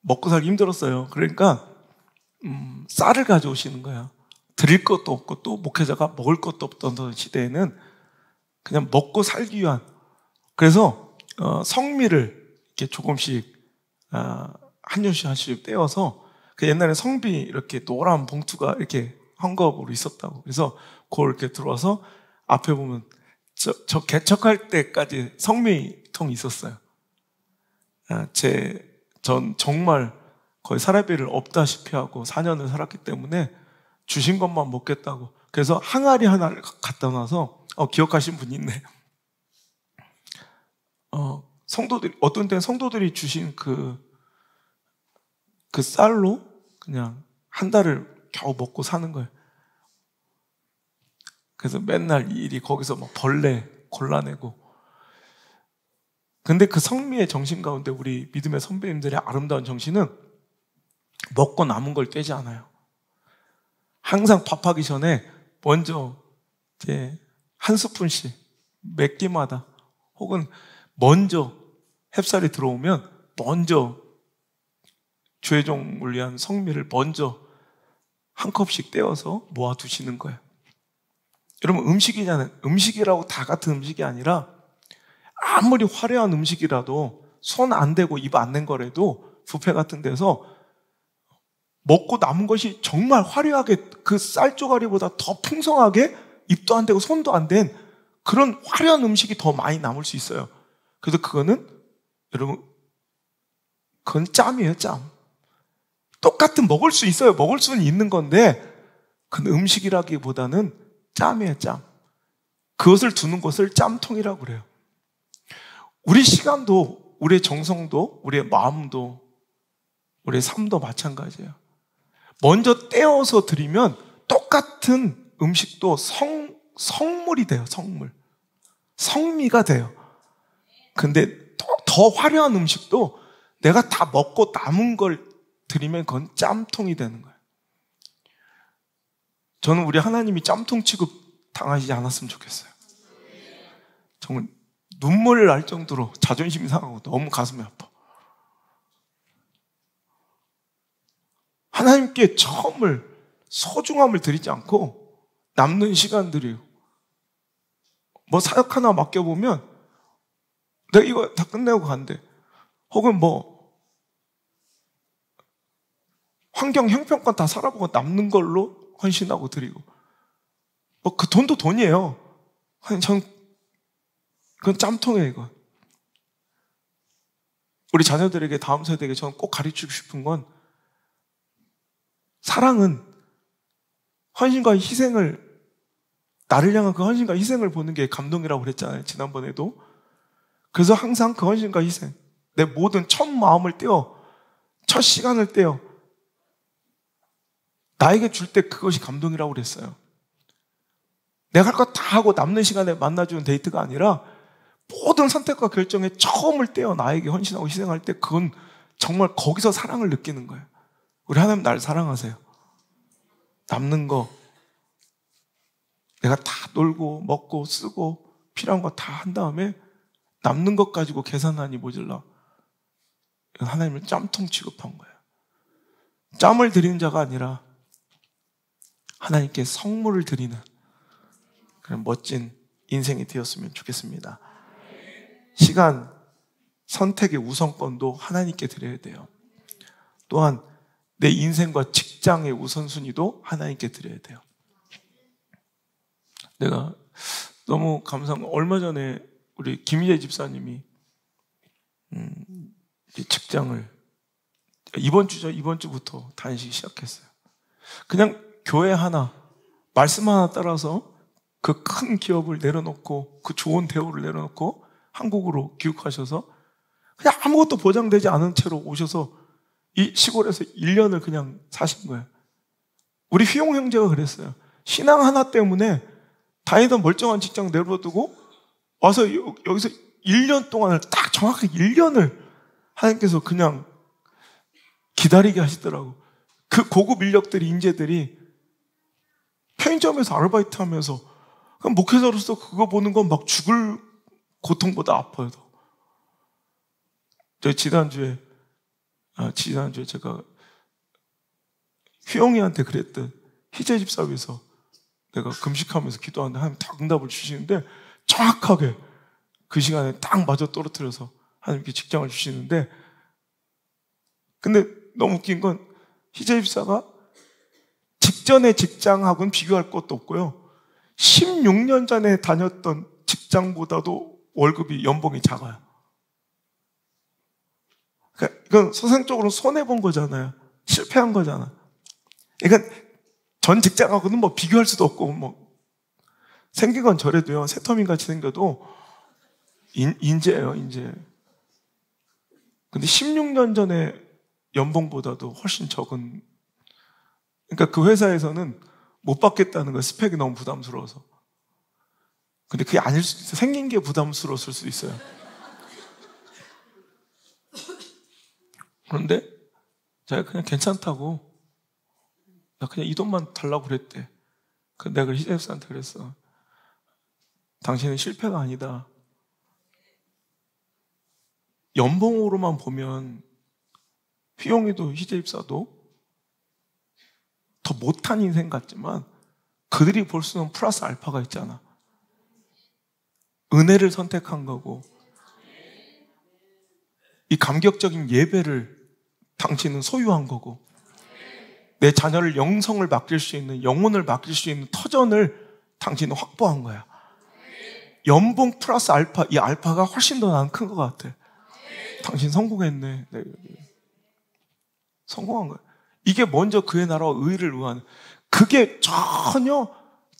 먹고 살기 힘들었어요. 그러니까 쌀을 가져오시는 거야. 드릴 것도 없고 또 목회자가 먹을 것도 없던 시대에는 그냥 먹고 살기 위한, 그래서 성미를 이렇게 조금씩 한 줄씩 한 줄씩 떼어서 그 옛날에 성비 이렇게 노란 봉투가 이렇게 헝겊으로 있었다고. 그래서 그걸 이렇게 들어와서 앞에 보면 저 개척할 때까지 성미통이 있었어요. 전 정말 거의 사례비를 없다시피 하고 4년을 살았기 때문에 주신 것만 먹겠다고. 그래서 항아리 하나를 갖다 놔서 기억하신 분이 있네. 성도들이 어떤 때는 성도들이 주신 그 쌀로 그냥 한 달을 겨우 먹고 사는 거예요. 그래서 맨날 이 일이 거기서 막 벌레 골라내고. 근데 그 성미의 정신 가운데 우리 믿음의 선배님들의 아름다운 정신은 먹고 남은 걸 떼지 않아요. 항상 밥하기 전에 먼저 이제 한 스푼씩 몇 끼마다, 혹은 먼저 햅쌀이 들어오면 먼저 조회종을 위한 성미를 먼저 한 컵씩 떼어서 모아두시는 거예요. 여러분, 음식이잖아요. 음식이라고 다 같은 음식이 아니라 아무리 화려한 음식이라도 손 안 대고 입 안 낸 거라도 뷔페 같은 데서 먹고 남은 것이 정말 화려하게 그 쌀조가리보다 더 풍성하게 입도 안 대고 손도 안 댄 그런 화려한 음식이 더 많이 남을 수 있어요. 그래서 그거는 여러분, 그건 짬이에요, 짬. 똑같은 먹을 수 있어요. 먹을 수는 있는 건데 그건 음식이라기보다는 짬이에요, 짬. 그것을 두는 것을 짬통이라고 그래요. 우리 시간도, 우리의 정성도, 우리의 마음도, 우리의 삶도 마찬가지예요. 먼저 떼어서 드리면 똑같은 음식도 성물이 돼요, 성물. 성미가 돼요. 근데 더 화려한 음식도 내가 다 먹고 남은 걸 드리면 그건 짬통이 되는 거예요. 저는 우리 하나님이 짬통 취급 당하지 않았으면 좋겠어요. 정말 눈물 날 정도로 자존심이 상하고 너무 가슴이 아파. 하나님께 소중함을 드리지 않고 남는 시간들이에요. 뭐 사역 하나 맡겨보면 내가 이거 다 끝내고 간대. 혹은 뭐 환경 형평권 다 살아보고 남는 걸로 헌신하고 드리고. 뭐 그 돈도 돈이에요. 그건 짬통이에요, 이거. 우리 자녀들에게, 다음 세대에게 저는 꼭 가르치고 싶은 건 사랑은 헌신과 희생을, 나를 향한 그 헌신과 희생을 보는 게 감동이라고 그랬잖아요, 지난번에도. 그래서 항상 그 헌신과 희생, 내 모든 첫 마음을 떼어, 첫 시간을 떼어 나에게 줄 때 그것이 감동이라고 그랬어요. 내가 할 거 다 하고 남는 시간에 만나주는 데이트가 아니라 모든 선택과 결정에 처음을 떼어 나에게 헌신하고 희생할 때 그건 정말 거기서 사랑을 느끼는 거예요. 우리 하나님 날 사랑하세요. 남는 거 내가 다 놀고 먹고 쓰고 필요한 거 다 한 다음에 남는 것 가지고 계산하니 모질라. 이건 하나님을 짬통 취급한 거예요. 짬을 드리는 자가 아니라 하나님께 성물을 드리는 그런 멋진 인생이 되었으면 좋겠습니다. 시간, 선택의 우선권도 하나님께 드려야 돼요. 또한 내 인생과 직장의 우선순위도 하나님께 드려야 돼요. 내가 너무 감사한 건 얼마 전에 우리 김희재 집사님이 직장을 이번 주부터 다니기 시작했어요. 그냥 교회 하나, 말씀 하나 따라서 그 큰 기업을 내려놓고 그 좋은 대우를 내려놓고 한국으로 귀국하셔서 그냥 아무것도 보장되지 않은 채로 오셔서 이 시골에서 1년을 그냥 사신 거예요. 우리 휘용 형제가 그랬어요. 신앙 하나 때문에 다니던 멀쩡한 직장 내버려두고 와서 여기서 1년 동안을 딱 정확하게 1년을 하나님께서 그냥 기다리게 하시더라고. 그 고급 인력들이, 인재들이 편의점에서 아르바이트 하면서 그럼 목회자로서 그거 보는 건 막 죽을 고통보다 아파요. 저 지난주에 제가 휘영이한테 그랬던 희재 집사 위해서 내가 금식하면서 기도하는데 하나님 다 응답을 주시는데 정확하게 그 시간에 딱 맞아 떨어뜨려서 하나님께 직장을 주시는데, 근데 너무 웃긴 건 희재 집사가 직전의 직장하고는 비교할 것도 없고요. 16년 전에 다녔던 직장보다도 월급이, 연봉이 작아요. 그러니까 이건 소생적으로 손해본 거잖아요. 실패한 거잖아. 그러니까 전 직장하고는 뭐 비교할 수도 없고, 뭐 생긴 건 저래도요, 새터민 같이 생겨도 인재예요, 인재. 근데 16년 전에 연봉보다도 훨씬 적은, 그러니까 그 회사에서는 못 받겠다는 거, 스펙이 너무 부담스러워서. 근데 그게 아닐 수도 있어요. 생긴 게 부담스러웠을 수도 있어요. 그런데 제가 그냥 괜찮다고, 나 그냥 이 돈만 달라고 그랬대. 내가 희재집사한테 그랬어. 당신은 실패가 아니다. 연봉으로만 보면 휘용이도 희재 입사도 더 못한 인생 같지만 그들이 볼 수 있는 플러스 알파가 있잖아. 은혜를 선택한 거고, 이 감격적인 예배를 당신은 소유한 거고, 내 자녀를 영성을 맡길 수 있는, 영혼을 맡길 수 있는 터전을 당신은 확보한 거야. 연봉 플러스 알파, 이 알파가 훨씬 더 나는 큰 것 같아. 당신 성공했네. 네. 성공한 거야. 이게 먼저 그의 나라와 의를 위한, 그게 전혀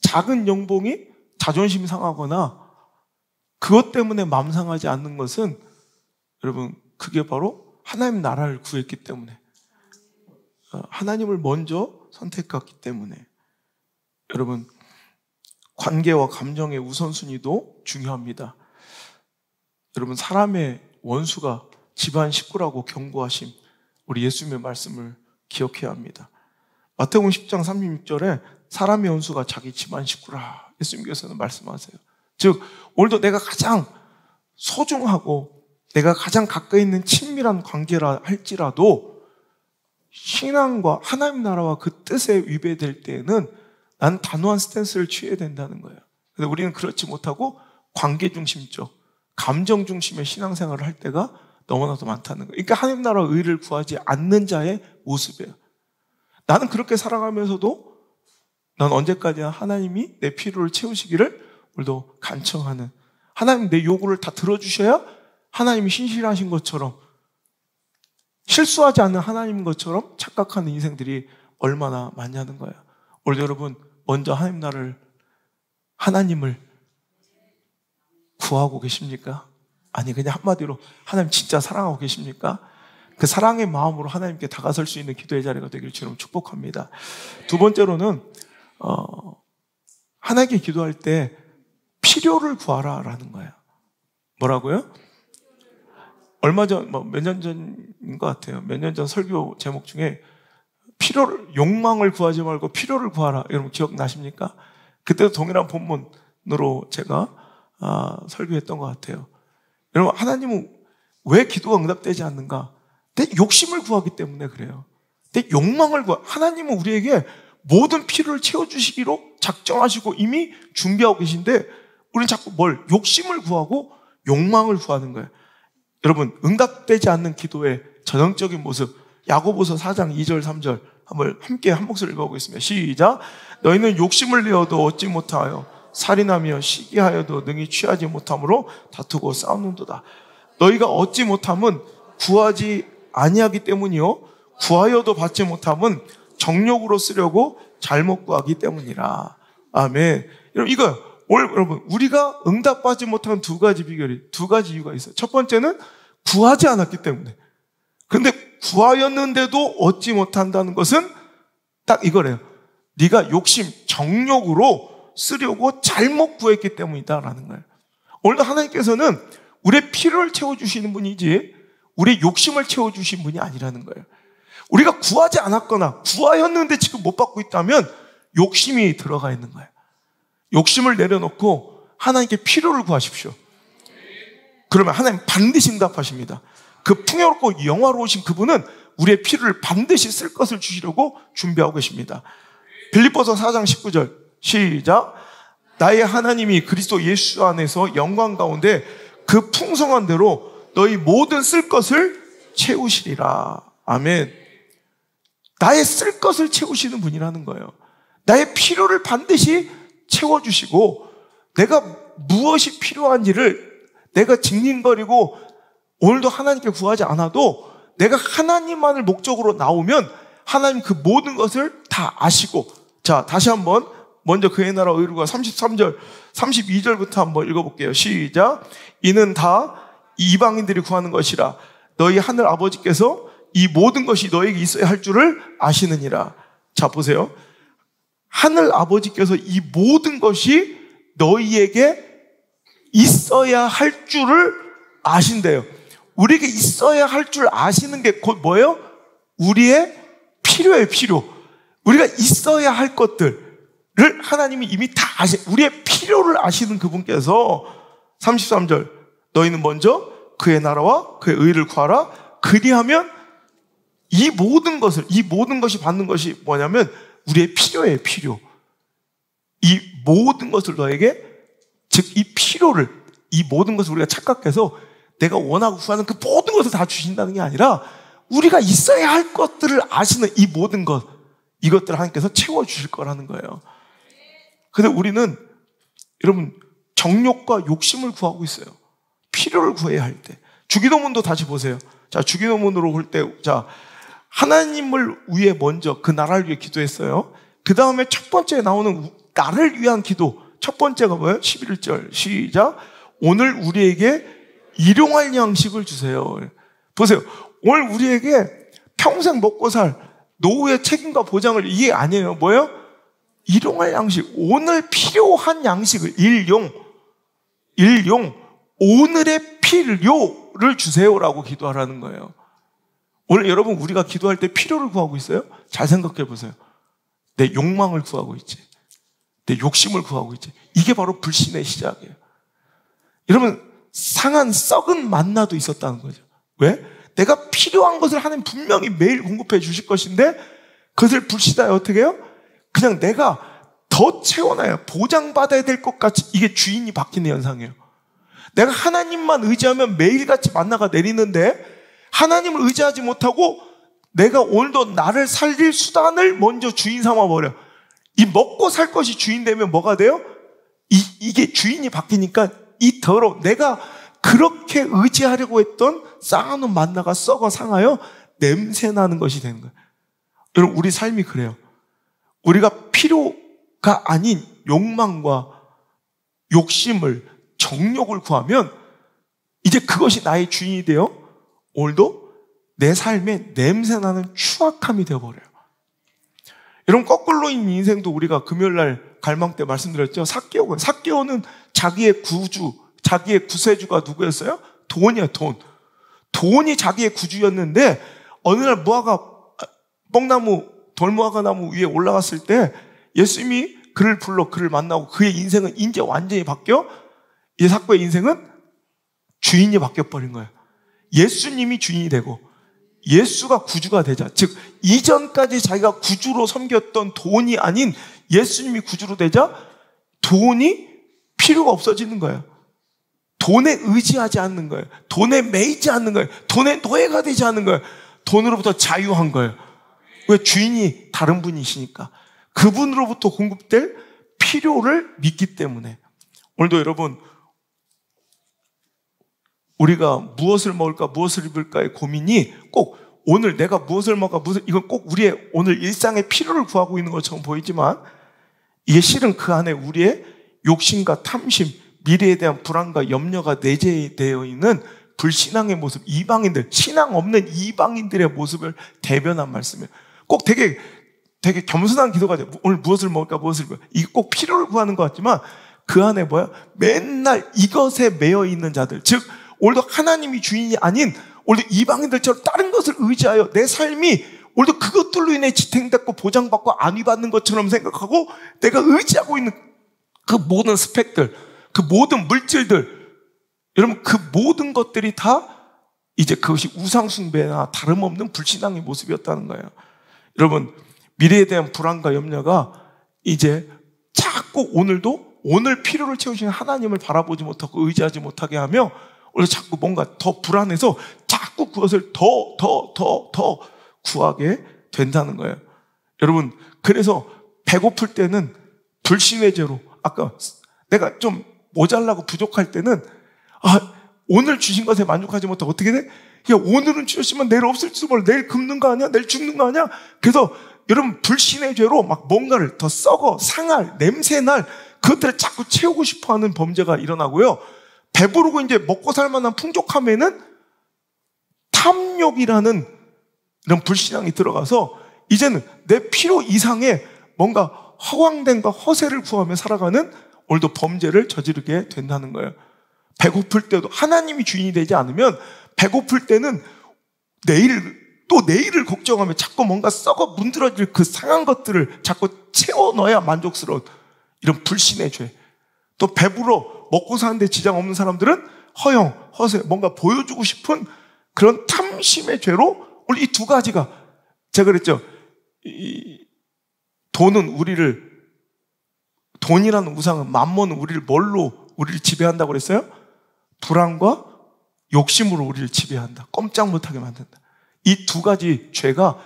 작은 연봉이 자존심 상하거나 그것 때문에 마음 상하지 않는 것은, 여러분, 그게 바로 하나님 나라를 구했기 때문에, 하나님을 먼저 선택했기 때문에. 여러분, 관계와 감정의 우선순위도 중요합니다. 여러분, 사람의 원수가 집안 식구라고 경고하심, 우리 예수님의 말씀을 기억해야 합니다. 마태복음 10장 36절에 사람의 원수가 자기 집안 식구라, 예수님께서는 말씀하세요. 즉, 오늘도 내가 가장 소중하고 내가 가장 가까이 있는 친밀한 관계라 할지라도 신앙과 하나님 나라와 그 뜻에 위배될 때에는 난 단호한 스탠스를 취해야 된다는 거예요. 근데 우리는 그렇지 못하고 관계 중심적, 감정 중심의 신앙생활을 할 때가 너무나도 많다는 거예요. 그러니까 하나님 나라와 의를 구하지 않는 자의 모습이에요. 나는 그렇게 살아가면서도 난 언제까지나 하나님이 내 필요를 채우시기를 오늘도 간청하는, 하나님 내 요구를 다 들어주셔야 하나님이 신실하신 것처럼, 실수하지 않는 하나님인 것처럼 착각하는 인생들이 얼마나 많냐는 거예요. 오늘 여러분, 먼저 하나님을 구하고 계십니까? 아니, 그냥 한마디로 하나님 진짜 사랑하고 계십니까? 그 사랑의 마음으로 하나님께 다가설 수 있는 기도의 자리가 되기를 주님 축복합니다. 두 번째로는 하나님께 기도할 때 필요를 구하라라는 거예요. 뭐라고요? 얼마 전, 몇 년 전인 것 같아요. 몇 년 전 설교 제목 중에 욕망을 구하지 말고 필요를 구하라. 여러분 기억나십니까? 그때도 동일한 본문으로 제가 설교했던 것 같아요. 여러분, 하나님은 왜 기도가 응답되지 않는가? 내 욕심을 구하기 때문에 그래요. 내 욕망을 하나님은 우리에게 모든 필요를 채워주시기로 작정하시고 이미 준비하고 계신데, 우리는 자꾸 욕심을 구하고 욕망을 구하는 거예요. 여러분, 응답되지 않는 기도의 전형적인 모습, 야고보서 4장 2절 3절 한번 함께 한 목소리 읽어보겠습니다. 시작. 너희는 욕심을 내어도 얻지 못하여 살인하며 시기하여도 능히 취하지 못함으로 다투고 싸우는도다. 너희가 얻지 못함은 구하지 아니하기 때문이요, 구하여도 받지 못함은 정욕으로 쓰려고 잘못 구하기 때문이라. 아멘. 여러분, 우리가 응답받지 못한 두 가지 이유가 있어요. 첫 번째는 구하지 않았기 때문에. 근데 구하였는데도 얻지 못한다는 것은 딱 이거래요. 네가 정욕으로 쓰려고 잘못 구했기 때문이다라는 거예요. 오늘도 하나님께서는 우리의 필요를 채워주시는 분이지 우리의 욕심을 채워주신 분이 아니라는 거예요. 우리가 구하지 않았거나 구하였는데 지금 못 받고 있다면 욕심이 들어가 있는 거예요. 욕심을 내려놓고 하나님께 필요를 구하십시오. 그러면 하나님 반드시 응답하십니다. 그 풍요롭고 영화로우신 그분은 우리의 필요를 반드시 쓸 것을 주시려고 준비하고 계십니다. 빌립보서 4장 19절 시작. 나의 하나님이 그리스도 예수 안에서 영광 가운데 그 풍성한 대로 너희 모든 쓸 것을 채우시리라. 아멘. 나의 쓸 것을 채우시는 분이라는 거예요. 나의 필요를 반드시 채워주시고, 내가 무엇이 필요한지를 내가 징징거리고 오늘도 하나님께 구하지 않아도 내가 하나님만을 목적으로 나오면 하나님 그 모든 것을 다 아시고. 자, 다시 한번 먼저 그의 나라 의로가 33절 32절부터 한번 읽어볼게요. 시작. 이는 다 이방인들이 구하는 것이라 너희 하늘 아버지께서 이 모든 것이 너에게 있어야 할 줄을 아시느니라. 자, 보세요. 하늘 아버지께서 이 모든 것이 너희에게 있어야 할 줄을 아신대요. 우리에게 있어야 할 줄 아시는 게 곧 뭐예요? 우리의 필요예요, 필요. 우리가 있어야 할 것들을 하나님이 이미 다 우리의 필요를 아시는 그분께서 33절 너희는 먼저 그의 나라와 그의 의를 구하라. 그리하면 이 모든 것이 받는 것이 뭐냐면 우리의 필요예요, 필요. 이 모든 것을 너에게, 즉 이 필요를, 이 모든 것을 우리가 착각해서 내가 원하고 구하는 그 모든 것을 다 주신다는 게 아니라 우리가 있어야 할 것들을 아시는 이 모든 것, 이것들을 하나님께서 채워주실 거라는 거예요. 근데 우리는 여러분 정욕과 욕심을 구하고 있어요. 필요를 구해야 할 때. 주기도문도 다시 보세요. 자, 주기도문으로 볼 때, 자, 하나님을 위해 먼저 그 나라를 위해 기도했어요. 그 다음에 첫 번째 나오는 나를 위한 기도. 첫 번째가 뭐예요? 11절 시작. 오늘 우리에게 일용할 양식을 주세요. 보세요. 오늘 우리에게 평생 먹고 살 노후의 책임과 보장을, 이게 아니에요. 뭐예요? 일용할 양식. 오늘 필요한 양식을, 일용, 오늘의 필요를 주세요라고 기도하라는 거예요. 오늘 여러분 우리가 기도할 때 필요를 구하고 있어요? 잘 생각해 보세요. 내 욕망을 구하고 있지. 내 욕심을 구하고 있지. 이게 바로 불신의 시작이에요. 여러분 상한 썩은 만나도 있었다는 거죠. 왜? 내가 필요한 것을 하나님 분명히 매일 공급해 주실 것인데 그것을 불신하여 어떻게 해요? 그냥 내가 더 채워놔요. 보장받아야 될 것 같이. 이게 주인이 바뀌는 현상이에요. 내가 하나님만 의지하면 매일같이 만나가 내리는데 하나님을 의지하지 못하고 내가 오늘도 나를 살릴 수단을 먼저 주인 삼아버려. 이 먹고 살 것이 주인 되면 뭐가 돼요? 이게 주인이 바뀌니까 이 더러 내가 그렇게 의지하려고 했던 쌓아놓은 만나가 썩어 상하여 냄새나는 것이 되는 거예요. 여러분 우리 삶이 그래요. 우리가 필요가 아닌 욕망과 욕심을, 정욕을 구하면 이제 그것이 나의 주인이 되어 오늘도 내 삶에 냄새나는 추악함이 되어버려요. 여러분 거꾸로인 인생도 우리가 금요일날 갈망 때 말씀드렸죠. 삭개오는 자기의 구주, 자기의 구세주가 누구였어요? 돈이에요. 돈이 자기의 구주였는데 어느 날 돌무화과 나무 위에 올라갔을 때 예수님이 그를 만나고 그의 인생은 이제 완전히 바뀌어 이 삭개오의 인생은 주인이 바뀌어버린 거예요. 예수님이 주인이 되고 예수가 구주가 되자. 즉 이전까지 자기가 구주로 섬겼던 돈이 아닌 예수님이 구주로 되자 돈이 필요가 없어지는 거예요. 돈에 의지하지 않는 거예요. 돈에 매이지 않는 거예요. 돈에 노예가 되지 않는 거예요. 돈으로부터 자유한 거예요. 왜? 주인이 다른 분이시니까. 그분으로부터 공급될 필요를 믿기 때문에. 오늘도 여러분 우리가 무엇을 먹을까 무엇을 입을까의 고민이 꼭 오늘 내가 무엇을 먹을까 이건 꼭 우리의 오늘 일상의 필요를 구하고 있는 것처럼 보이지만 이게 실은 그 안에 우리의 욕심과 탐심, 미래에 대한 불안과 염려가 내재되어 있는 불신앙의 모습, 이방인들, 신앙 없는 이방인들의 모습을 대변한 말씀이에요. 꼭 되게 겸손한 기도가 돼요. 오늘 무엇을 먹을까 무엇을 입을까. 이게 꼭 필요를 구하는 것 같지만 그 안에 뭐야? 맨날 이것에 매여 있는 자들, 즉 오늘도 하나님이 주인이 아닌 오늘도 이방인들처럼 다른 것을 의지하여 내 삶이 오늘도 그것들로 인해 지탱받고 보장받고 안위받는 것처럼 생각하고 내가 의지하고 있는 그 모든 스펙들, 그 모든 물질들, 여러분 그 모든 것들이 다 이제 그것이 우상숭배나 다름없는 불신앙의 모습이었다는 거예요. 여러분 미래에 대한 불안과 염려가 이제 자꾸 오늘 필요를 채우시는 하나님을 바라보지 못하고 의지하지 못하게 하며 오늘 자꾸 뭔가 더 불안해서 자꾸 그것을 더 구하게 된다는 거예요. 여러분 그래서 배고플 때는 불신의 죄로, 아까 내가 좀 모자라고 부족할 때는 오늘 주신 것에 만족하지 못하고 어떻게 돼? 야, 오늘은 주셨지만 내일 없을지도 몰라. 내일 굶는 거 아니야? 내일 죽는 거 아니야? 그래서 여러분 불신의 죄로 막 뭔가를 더 썩어 상할 냄새날 그것들을 자꾸 채우고 싶어하는 범죄가 일어나고요. 배부르고 이제 먹고 살 만한 풍족함에는 탐욕이라는 이런 불신앙이 들어가서 이제는 내 필요 이상의 뭔가 허황된과 허세를 구하며 살아가는 오늘도 범죄를 저지르게 된다는 거예요. 배고플 때도 하나님이 주인이 되지 않으면 배고플 때는 내일을 걱정하며 자꾸 뭔가 썩어 문드러질 그 상한 것들을 자꾸 채워 넣어야 만족스러운 이런 불신의 죄. 또 배부러 먹고 사는데 지장 없는 사람들은 허영, 허세, 뭔가 보여주고 싶은 그런 탐심의 죄로 오늘 이 두 가지가 제가 그랬죠. 돈이라는 우상은, 만몬은 우리를 지배한다고 그랬어요? 불안과 욕심으로 우리를 지배한다. 꼼짝 못하게 만든다. 이 두 가지 죄가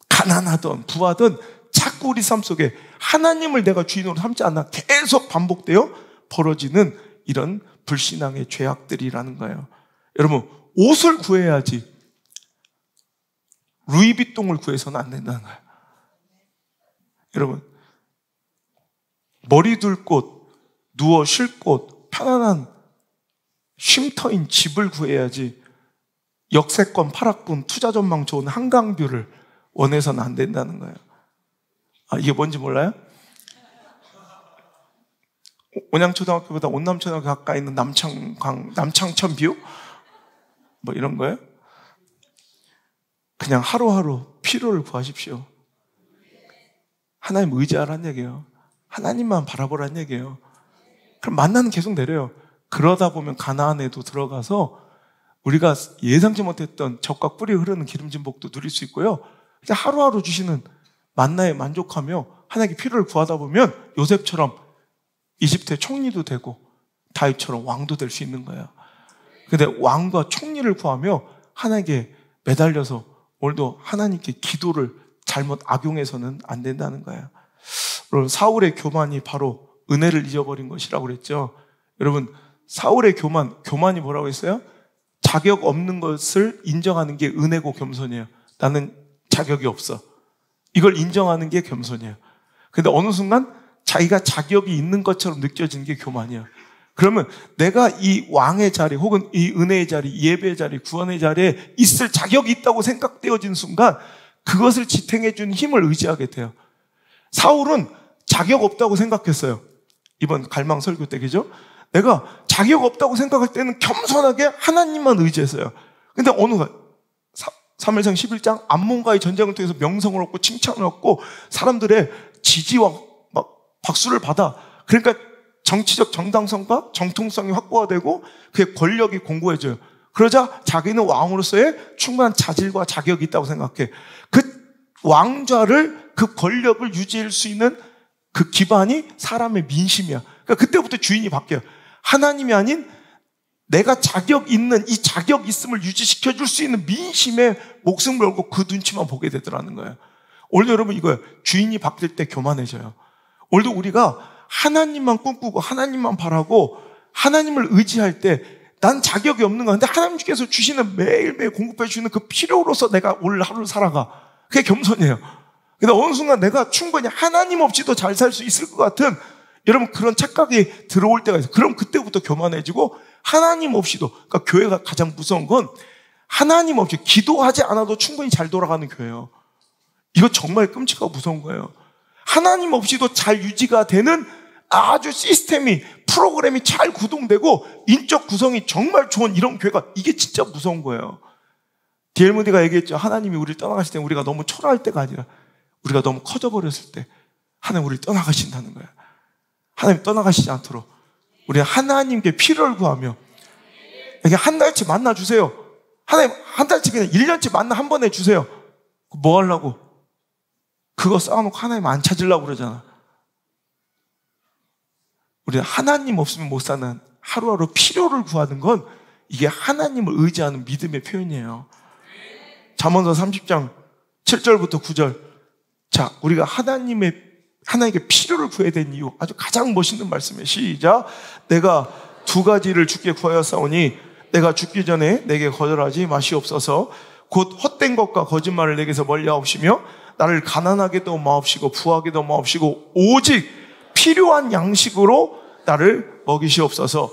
가난하든 부하든 자꾸 우리 삶 속에 하나님을 내가 주인으로 삼지 않나 계속 반복되어 벌어지는 이런 불신앙의 죄악들이라는 거예요. 여러분, 옷을 구해야지 루이비통을 구해서는 안 된다는 거예요. 여러분, 머리 둘 곳, 누워 쉴 곳, 편안한 쉼터인 집을 구해야지 역세권, 파락군, 투자 전망 좋은 한강뷰를 원해서는 안 된다는 거예요. 이게 뭔지 몰라요? 온양초등학교보다 온남초등학교 가까이 있는 남창천 뷰? 뭐 이런 거예요? 그냥 하루하루 필요를 구하십시오. 하나님 의지하라는 얘기예요. 하나님만 바라보라는 얘기예요. 그럼 만나는 계속 내려요. 그러다 보면 가나안에도 들어가서 우리가 예상치 못했던 젖과 꿀이 흐르는 기름진 복도 누릴 수 있고요. 하루하루 주시는 만나에 만족하며 하나님께 필요를 구하다 보면 요셉처럼 이집트의 총리도 되고 다윗처럼 왕도 될 수 있는 거예요. 근데 왕과 총리를 구하며 하나님께 매달려서 오늘도 하나님께 기도를 잘못 악용해서는 안 된다는 거예요. 여러분, 사울의 교만이 바로 은혜를 잊어버린 것이라고 그랬죠. 여러분, 사울의 교만이 뭐라고 했어요? 자격 없는 것을 인정하는 게 은혜고 겸손이에요. 나는 자격이 없어. 이걸 인정하는 게 겸손이에요. 근데 어느 순간 자기가 자격이 있는 것처럼 느껴지는 게 교만이에요. 그러면 내가 이 왕의 자리 혹은 이 은혜의 자리, 예배의 자리, 구원의 자리에 있을 자격이 있다고 생각되어진 순간 그것을 지탱해 준 힘을 의지하게 돼요. 사울은 자격 없다고 생각했어요. 이번 갈망 설교 때, 그죠? 내가 자격 없다고 생각할 때는 겸손하게 하나님만 의지했어요. 근데 어느 날 사무엘상 11장 암몬과의 전쟁을 통해서 명성을 얻고 칭찬을 얻고 사람들의 지지와 막 박수를 받아. 그러니까 정치적 정당성과 정통성이 확보가 되고 그의 권력이 공고해져요. 그러자 자기는 왕으로서의 충분한 자질과 자격이 있다고 생각해. 그 왕좌를, 그 권력을 유지할 수 있는 그 기반이 사람의 민심이야. 그러니까 그때부터 주인이 바뀌어요. 하나님이 아닌 내가 자격 있는 이 자격 있음을 유지시켜 줄 수 있는 민심에 목숨을 걸고 그 눈치만 보게 되더라는 거예요. 오늘도 여러분 이거예요. 주인이 바뀔 때 교만해져요. 오늘도 우리가 하나님만 꿈꾸고 하나님만 바라고 하나님을 의지할 때 난 자격이 없는 건데 하나님께서 주시는 매일매일 공급해 주시는 그 필요로서 내가 오늘 하루를 살아가. 그게 겸손이에요. 근데 어느 순간 내가 충분히 하나님 없이도 잘 살 수 있을 것 같은 여러분 그런 착각이 들어올 때가 있어요. 그럼 그때부터 교만해지고 하나님 없이도, 그러니까 교회가 가장 무서운 건 하나님 없이 기도하지 않아도 충분히 잘 돌아가는 교회예요. 이거 정말 끔찍하고 무서운 거예요. 하나님 없이도 잘 유지가 되는 아주 시스템이, 프로그램이 잘 구동되고 인적 구성이 정말 좋은 이런 교회가, 이게 진짜 무서운 거예요. D.L. 무디가 얘기했죠. 하나님이 우리를 떠나가실 때 우리가 너무 초라할 때가 아니라 우리가 너무 커져버렸을 때 하나님 우리를 떠나가신다는 거예요. 하나님 떠나가시지 않도록 우리 하나님께 필요를 구하며 이게 한 달치 만나 주세요. 하나님 한 달치 그냥 1년치 만나 한 번 해주세요. 뭐 하려고? 그거 쌓아놓고 하나님 안 찾으려고 그러잖아. 우리는 하나님 없으면 못 사는 하루하루 필요를 구하는 건 이게 하나님을 의지하는 믿음의 표현이에요. 잠언서 30장 7절부터 9절. 자, 우리가 하나님께 필요를 구해야 되는 이유, 아주 가장 멋있는 말씀이에요. 시작. 내가 두 가지를 주께 구하였사오니 내가 죽기 전에 내게 거절하지 마시옵소서. 곧 헛된 것과 거짓말을 내게서 멀리하옵시며 나를 가난하게도 마옵시고 부하게도 마옵시고 오직 필요한 양식으로 나를 먹이시옵소서.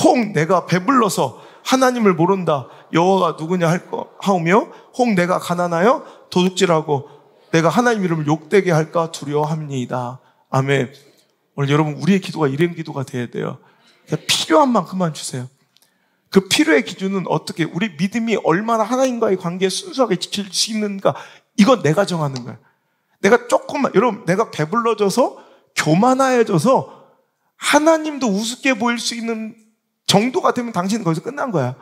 혹 내가 배불러서 하나님을 모른다 여호와가 누구냐 하오며 혹 내가 가난하여 도둑질하고 내가 하나님 이름을 욕되게 할까 두려워합니다. 아멘. 오늘 여러분 우리의 기도가 이런 기도가 돼야 돼요. 그냥 필요한 만큼만 주세요. 그 필요의 기준은 어떻게, 우리 믿음이 얼마나 하나님과의 관계에 순수하게 지킬 수 있는가, 이건 내가 정하는 거예요. 내가 조금만, 여러분 내가 배불러져서 교만해져서 하나님도 우습게 보일 수 있는 정도가 되면 당신은 거기서 끝난 거야.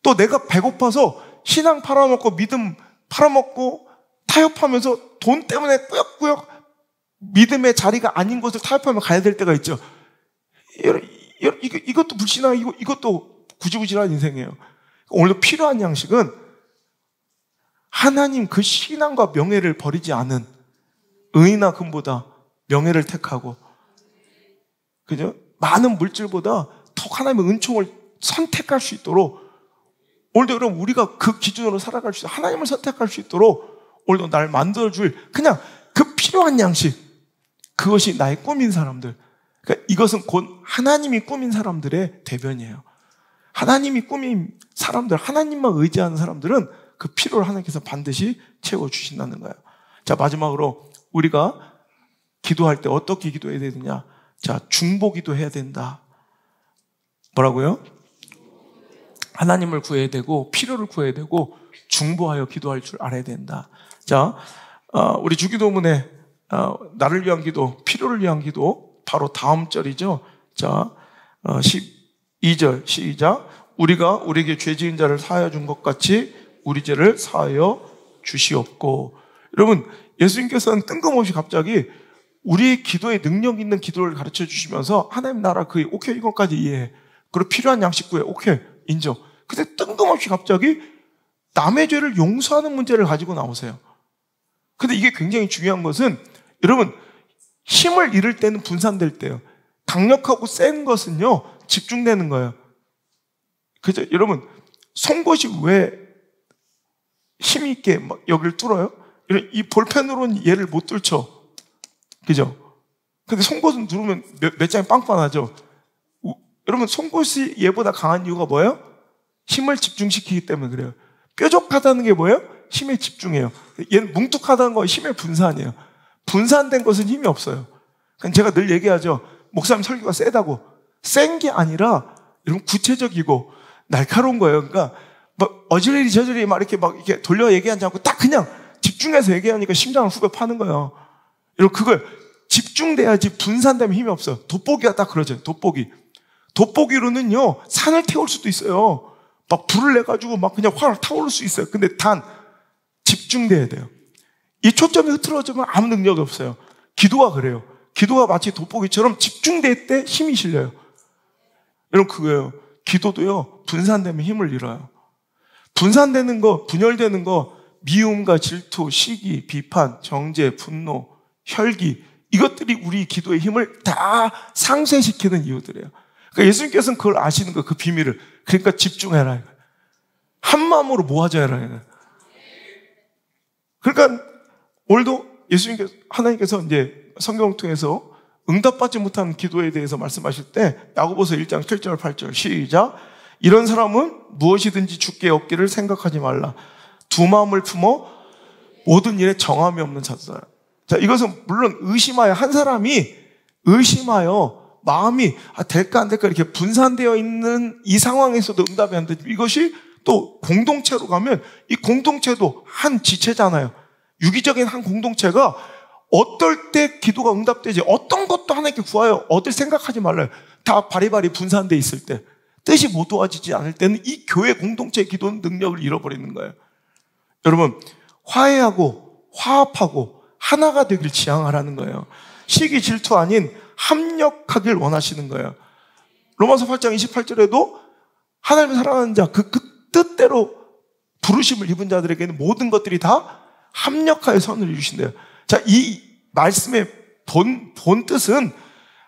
또 내가 배고파서 신앙 팔아먹고 믿음 팔아먹고 타협하면서 돈 때문에 꾸역꾸역 믿음의 자리가 아닌 곳을 타협하며 가야 될 때가 있죠. 이것도 불신앙이고 이것도 구지구질한 인생이에요. 오늘도 필요한 양식은 하나님 그 신앙과 명예를 버리지 않은 의나 금보다 명예를 택하고, 그죠? 많은 물질보다 더 하나님의 은총을 선택할 수 있도록, 오늘도 그럼 우리가 그 기준으로 살아갈 수 있도록, 하나님을 선택할 수 있도록 오늘도 날 만들어줄 그냥 그 필요한 양식, 그것이 나의 꿈인 사람들. 그러니까 이것은 곧 하나님이 꾸민 사람들의 대변이에요. 하나님이 꾸민 사람들, 하나님만 의지하는 사람들은 그 필요를 하나님께서 반드시 채워주신다는 거예요. 자, 마지막으로 우리가 기도할 때 어떻게 기도해야 되느냐? 자, 중보기도 해야 된다. 뭐라고요? 하나님을 구해야 되고 필요를 구해야 되고 중보하여 기도할 줄 알아야 된다. 자, 우리 주기도문에 나를 위한 기도, 필요를 위한 기도 바로 다음 절이죠. 자, 12절 시작. 우리가 우리에게 죄 지은 자를 사하여 준 것 같이 우리 죄를 사하여 주시옵고. 여러분, 예수님께서는 뜬금없이 갑자기 우리의 기도에 능력 있는 기도를 가르쳐 주시면서 하나님 나라 오케이 이것까지 이해해. 그리고 필요한 양식 구해. 오케이 인정. 근데 뜬금없이 갑자기 남의 죄를 용서하는 문제를 가지고 나오세요. 근데 이게 굉장히 중요한 것은 여러분, 힘을 잃을 때는 분산될 때요. 강력하고 센 것은요 집중되는 거예요. 그죠? 여러분, 송곳이 왜 힘 있게 막 여기를 뚫어요? 이 볼펜으로는 얘를 못 뚫죠. 그죠? 근데 송곳은 누르면 몇 장이 빵빵하죠. 여러분, 송곳이 얘보다 강한 이유가 뭐예요? 힘을 집중시키기 때문에 그래요. 뾰족하다는 게 뭐예요? 힘에 집중해요. 얘는 뭉툭하다는 건 힘의 분산이에요. 분산된 것은 힘이 없어요. 그러니까 제가 늘 얘기하죠. 목사님 설교가 세다고. 센 게 아니라 여러분 구체적이고 날카로운 거예요. 그러니까 막 어지러리 저지러리 막 이렇게 돌려 얘기하지 않고 딱 그냥 집중해서 얘기하니까 심장을 후벼 파는 거예요. 여러분, 그걸 집중돼야지. 분산되면 힘이 없어요. 돋보기가 딱 그러죠. 돋보기로는요 산을 태울 수도 있어요. 막 불을 내가지고 막 그냥 활 타오를 수 있어요. 근데 단 집중돼야 돼요. 이 초점이 흐트러지면 아무 능력이 없어요. 기도가 그래요. 기도가 마치 돋보기처럼 집중될 때 힘이 실려요. 여러분, 그거예요. 기도도요 분산되면 힘을 잃어요. 분산되는 거, 분열되는 거, 미움과 질투, 시기, 비판, 정죄, 분노, 혈기, 이것들이 우리 기도의 힘을 다 상쇄시키는 이유들이에요. 그러니까 예수님께서는 그걸 아시는 거예요. 그 비밀을. 그러니까 집중해라. 한 마음으로 모아져라. 그러니까 오늘도 하나님께서 이제 성경을 통해서 응답받지 못한 기도에 대해서 말씀하실 때 야고보서 1장 7절 8절 시작. 이런 사람은 무엇이든지 주께 얻기를 생각하지 말라. 두 마음을 품어 모든 일에 정함이 없는 자들아. 자, 이것은 물론 의심하여, 한 사람이 의심하여 마음이 될까 안 될까 이렇게 분산되어 있는 이 상황에서도 응답이 안 되죠. 이것이 또 공동체로 가면 이 공동체도 한 지체잖아요. 유기적인 한 공동체가 어떨 때 기도가 응답되지, 어떤 것도 하나님께 구하여 얻을 생각하지 말라요. 다 바리바리 분산되어 있을 때, 뜻이 모두어지지 않을 때는 이 교회 공동체의 기도는 능력을 잃어버리는 거예요. 여러분, 화해하고 화합하고 하나가 되길 지향하라는 거예요. 시기 질투 아닌 합력하길 원하시는 거예요. 로마서 8장 28절에도 하나님을 사랑하는 자, 그 뜻대로 부르심을 입은 자들에게는 모든 것들이 다 합력하여 선을 이루신대요. 자, 이 말씀의 본 뜻은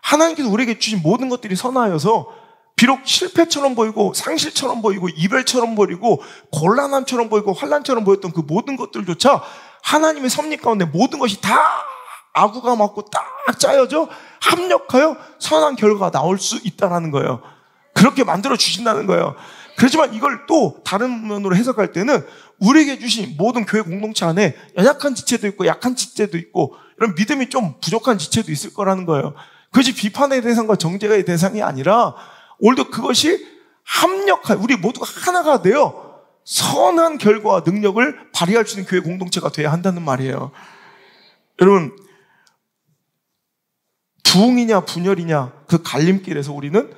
하나님께서 우리에게 주신 모든 것들이 선하여서 비록 실패처럼 보이고 상실처럼 보이고 이별처럼 보이고 곤란함처럼 보이고 환난처럼 보였던 그 모든 것들조차 하나님의 섭리 가운데 모든 것이 다 아구가 맞고 딱 짜여져 합력하여 선한 결과가 나올 수 있다는 거예요. 그렇게 만들어 주신다는 거예요. 그렇지만 이걸 또 다른 면으로 해석할 때는 우리에게 주신 모든 교회 공동체 안에 연약한 지체도 있고 약한 지체도 있고 이런 믿음이 좀 부족한 지체도 있을 거라는 거예요. 그것이 비판의 대상과 정죄의 대상이 아니라 오늘도 그것이 합력하여 우리 모두가 하나가 되어 선한 결과와 능력을 발휘할 수 있는 교회 공동체가 돼야 한다는 말이에요. 여러분, 부흥이냐 분열이냐 그 갈림길에서 우리는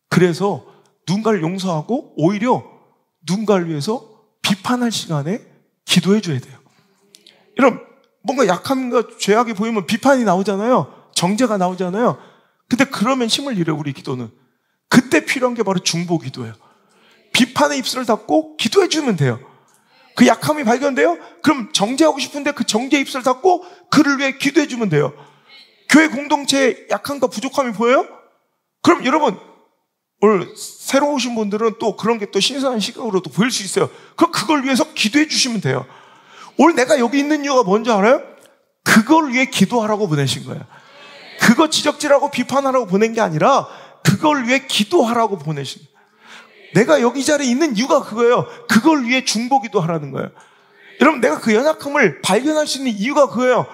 그래서 누군가를 용서하고 오히려 누군가를 위해서 비판할 시간에 기도해 줘야 돼요. 이런 뭔가 약함과 죄악이 보이면 비판이 나오잖아요. 정죄가 나오잖아요. 근데 그러면 힘을 잃어요, 우리 기도는. 그때 필요한 게 바로 중보 기도예요. 비판의 입술을 닫고 기도해 주면 돼요. 그 약함이 발견돼요? 그럼 정죄하고 싶은데 그 정죄의 입술을 닫고 그를 위해 기도해 주면 돼요. 교회 공동체에 약함과 부족함이 보여요? 그럼 여러분, 오늘 새로 오신 분들은 또 그런 게 또 신선한 시각으로 또 보일 수 있어요. 그걸 위해서 기도해 주시면 돼요. 오늘 내가 여기 있는 이유가 뭔지 알아요? 그걸 위해 기도하라고 보내신 거예요. 그거 지적질하고 비판하라고 보낸 게 아니라 그걸 위해 기도하라고 보내신 거예요. 내가 여기 자리에 있는 이유가 그거예요. 그걸 위해 중보기도 하라는 거예요. 여러분, 내가 그 연약함을 발견할 수 있는 이유가 그거예요.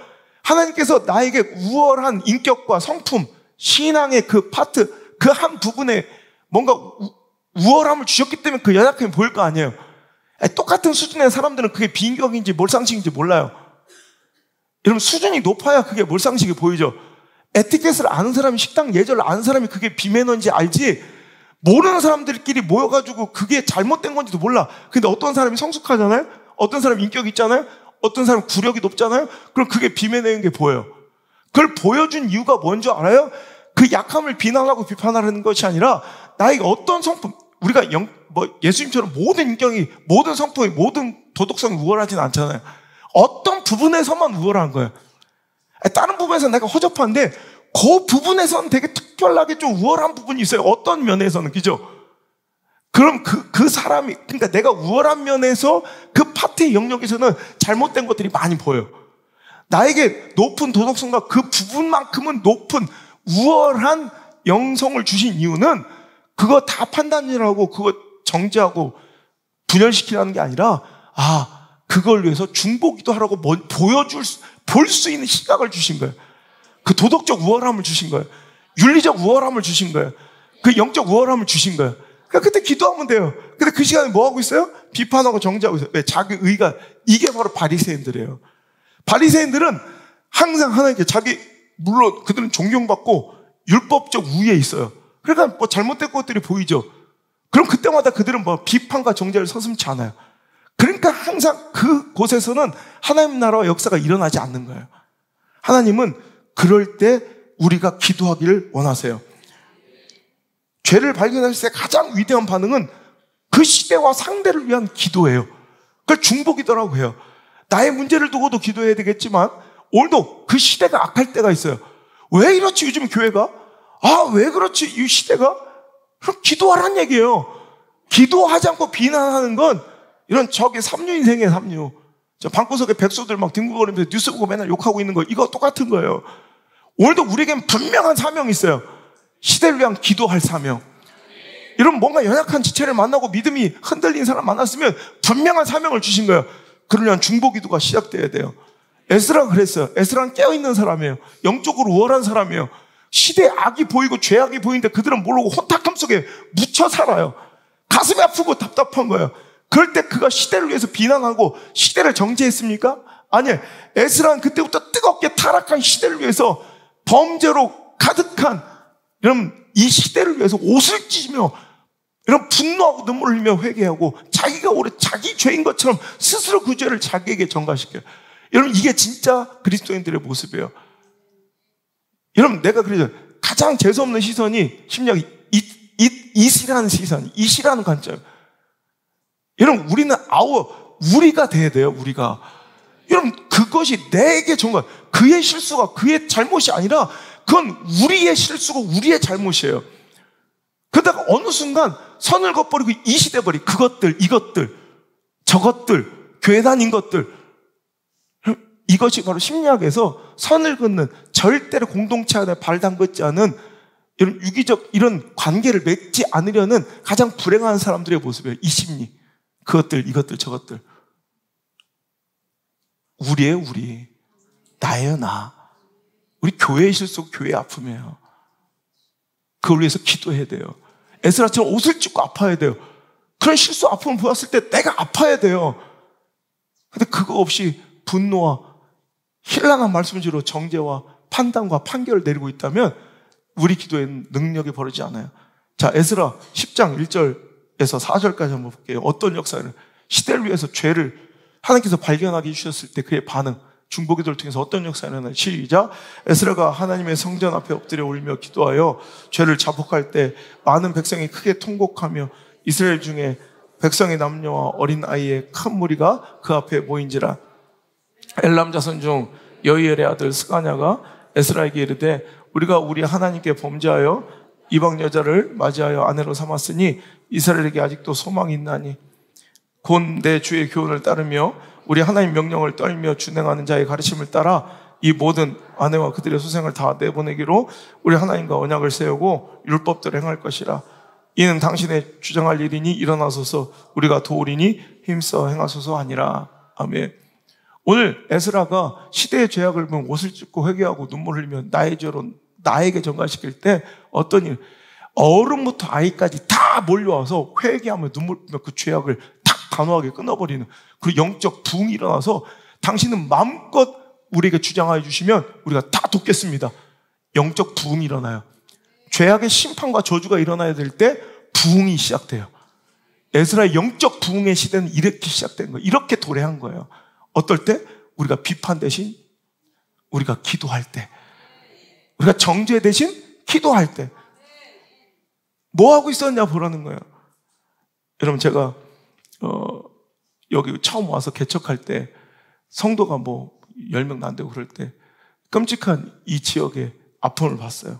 하나님께서 나에게 우월한 인격과 성품, 신앙의 그 파트, 그 한 부분에 뭔가 우월함을 주셨기 때문에 그 연약함이 보일 거 아니에요. 똑같은 수준의 사람들은 그게 비인격인지 몰상식인지 몰라요. 여러분, 수준이 높아야 그게 몰상식이 보이죠. 에티켓을 아는 사람이, 식당 예절을 아는 사람이 그게 비매너인지 알지, 모르는 사람들끼리 모여가지고 그게 잘못된 건지도 몰라. 근데 어떤 사람이 성숙하잖아요? 어떤 사람이 인격이 있잖아요? 어떤 사람은 구력이 높잖아요? 그럼 그게 비매너인 게 보여요. 그걸 보여준 이유가 뭔지 알아요? 그 약함을 비난하고 비판하는 것이 아니라 나에게 어떤 성품, 우리가 예수님처럼 모든 인격이, 모든 성품이, 모든 도덕성이 우월하진 않잖아요. 어떤 부분에서만 우월한 거예요. 다른 부분에서 내가 허접한데 그 부분에서는 되게 특별하게 좀 우월한 부분이 있어요. 어떤 면에서는, 그죠? 그럼 그 사람이, 그러니까 내가 우월한 면에서 그 파트의 영역에서는 잘못된 것들이 많이 보여요. 나에게 높은 도덕성과 그 부분만큼은 높은 우월한 영성을 주신 이유는 그거 다 판단이라고 그거 정죄하고 분열시키라는 게 아니라, 그걸 위해서 중보기도 하라고 볼 수 있는 시각을 주신 거예요. 그 도덕적 우월함을 주신 거예요. 윤리적 우월함을 주신 거예요. 그 영적 우월함을 주신 거예요. 그러니까 그때 기도하면 돼요. 근데 그 시간에 뭐 하고 있어요? 비판하고 정죄하고 있어요. 왜? 자기 의가, 이게 바로 바리새인들이에요. 바리새인들은 항상 하나님께 물론 그들은 존경받고 율법적 우위에 있어요. 그러니까 뭐 잘못된 것들이 보이죠. 그럼 그때마다 그들은 뭐 비판과 정죄를 서슴지 않아요. 그러니까 항상 그곳에서는 하나님 나라와 역사가 일어나지 않는 거예요. 하나님은 그럴 때 우리가 기도하기를 원하세요. 죄를 발견했을 때 가장 위대한 반응은 그 시대와 상대를 위한 기도예요. 그걸 중보기도라고 해요. 나의 문제를 두고도 기도해야 되겠지만 오늘도 그 시대가 악할 때가 있어요. 왜 이렇지 요즘 교회가? 왜 그렇지 이 시대가? 그럼 기도하라는 얘기예요. 기도하지 않고 비난하는 건 이런 삼류 인생이에요. 삼류. 저 방구석에 백수들 막 뒹굴거리면서 뉴스 보고 맨날 욕하고 있는 거, 이거 똑같은 거예요. 오늘도 우리에겐 분명한 사명이 있어요. 시대를 위한 기도할 사명. 이런 뭔가 연약한 지체를 만나고 믿음이 흔들린 사람 만났으면 분명한 사명을 주신 거예요. 그러려면 중보기도가 시작돼야 돼요. 에스라가 그랬어요. 에스라는 깨어있는 사람이에요. 영적으로 우월한 사람이에요. 시대에 악이 보이고 죄악이 보이는데 그들은 모르고 혼탁함 속에 묻혀 살아요. 가슴이 아프고 답답한 거예요. 그럴 때 그가 시대를 위해서 비난하고 시대를 정죄했습니까? 아니에요. 에스라는 그때부터 뜨겁게 타락한 시대를 위해서 범죄로 가득한 이런 이 시대를 위해서 옷을 찢으며 이런 분노하고 눈물을 흘리며 회개하고 자기가 오래 자기 죄인 것처럼 스스로 그 죄를 자기에게 전가시켜요. 여러분, 이게 진짜 그리스도인들의 모습이에요. 여러분, 내가 그래서 가장 재수없는 시선이 심리학 이시라는 시선, 이시라는 관점. 여러분, 우리는 우리가 돼야 돼요. 우리가. 여러분, 그것이 내게 정말 그의 실수가 그의 잘못이 아니라 그건 우리의 실수고 우리의 잘못이에요. 그러다가 어느 순간 선을 걷버리고 이시돼버리. 그것들, 이것들, 저것들, 교회 다닌 것들. 이것이 바로 심리학에서 선을 긋는, 절대로 공동체 안에 발 담긋지 않은 이런 유기적 이런 관계를 맺지 않으려는 가장 불행한 사람들의 모습이에요. 이 심리. 그것들, 이것들, 저것들. 우리예요, 우리. 나예요, 나. 우리 교회의 실수, 교회의 아픔이에요. 그걸 위해서 기도해야 돼요. 에스라처럼 옷을 찢고 아파야 돼요. 그런 실수, 아픔을 보았을 때 내가 아파야 돼요. 근데 그거 없이 분노와 신랄한 말씀으로 정죄와 판단과 판결을 내리고 있다면 우리 기도에는 능력이 벌어지지 않아요. 자, 에스라 10장 1절에서 4절까지 한번 볼게요. 어떤 역사를, 시대를 위해서 죄를 하나님께서 발견하게 해주셨을 때 그의 반응. 중보기도를 통해서 어떤 역사가 일어나요? 시작. 에스라가 하나님의 성전 앞에 엎드려 울며 기도하여 죄를 자복할 때 많은 백성이 크게 통곡하며 이스라엘 중에 백성의 남녀와 어린 아이의 큰 무리가 그 앞에 모인지라. 엘람 자손 중 여이엘의 아들 스가냐가 에스라에게 이르되 우리가 우리 하나님께 범죄하여 이방 여자를 맞이하여 아내로 삼았으니 이스라엘에게 아직도 소망이 있나니 곧 내 주의 교훈을 따르며 우리 하나님 명령을 떨며 준행하는 자의 가르침을 따라 이 모든 아내와 그들의 소생을 다 내보내기로 우리 하나님과 언약을 세우고 율법대로 행할 것이라. 이는 당신의 주장할 일이니 일어나소서 우리가 도우리니 힘써 행하소서 하니라. 아멘. 오늘 에스라가 시대의 죄악을 보면 옷을 찢고 회개하고 눈물을 흘리며 나의 죄로 나에게 전가시킬 때 어떤 일, 어른부터 아이까지 다 몰려와서 회개하며 눈물 흘리며 그 죄악을 탁 단호하게 끊어버리는 그 영적 부흥이 일어나서 당신은 마음껏 우리에게 주장하여 주시면 우리가 다 돕겠습니다. 영적 부흥이 일어나요. 죄악의 심판과 저주가 일어나야 될 때 부흥이 시작돼요. 에스라의 영적 부흥의 시대는 이렇게 시작된 거예요. 이렇게 도래한 거예요. 어떨 때? 우리가 비판 대신 우리가 기도할 때, 우리가 정죄 대신 기도할 때 뭐 하고 있었냐 보라는 거예요. 여러분, 제가 여기 처음 와서 개척할 때 성도가 뭐 10명도 안 되고 그럴 때 끔찍한 이 지역의 아픔을 봤어요.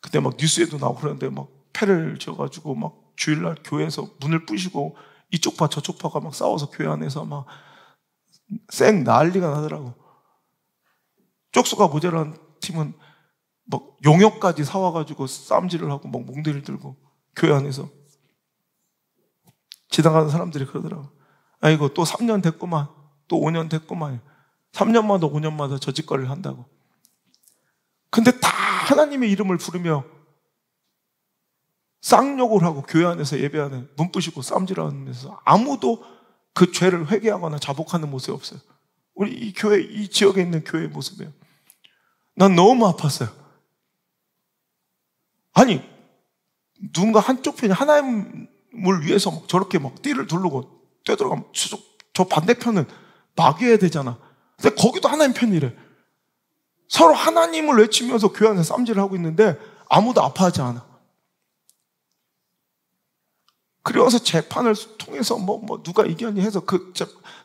그때 막 뉴스에도 나오고 그러는데 막 패를 져가지고 막 주일날 교회에서 문을 부시고 이쪽 파 저쪽 파가 막 싸워서 교회 안에서 막 쌩 난리가 나더라고. 쪽수가 모자란 팀은 막 용역까지 사와가지고 쌈질을 하고 막 몽둥이를 들고 교회 안에서 지나가는 사람들이 그러더라고. 아이고 또 3년 됐구만, 또 5년 됐구만. 3년마다 5년마다 저 짓거리를 한다고. 근데 다 하나님의 이름을 부르며 쌍욕을 하고 교회 안에서 예배 안에 눈 부시고 쌈질하면서 아무도 그 죄를 회개하거나 자복하는 모습이 없어요. 우리 이 교회, 이 지역에 있는 교회의 모습이에요. 난 너무 아팠어요. 아니, 누군가 한쪽 편이 하나님을 위해서 막 저렇게 막 띠를 두르고 뛰어들어가면 저 반대편은 막여야 되잖아. 근데 거기도 하나님 편이래. 서로 하나님을 외치면서 교회 안에서 쌈질을 하고 있는데 아무도 아파하지 않아. 그래서 재판을 통해서 뭐 누가 이겼니 해서 그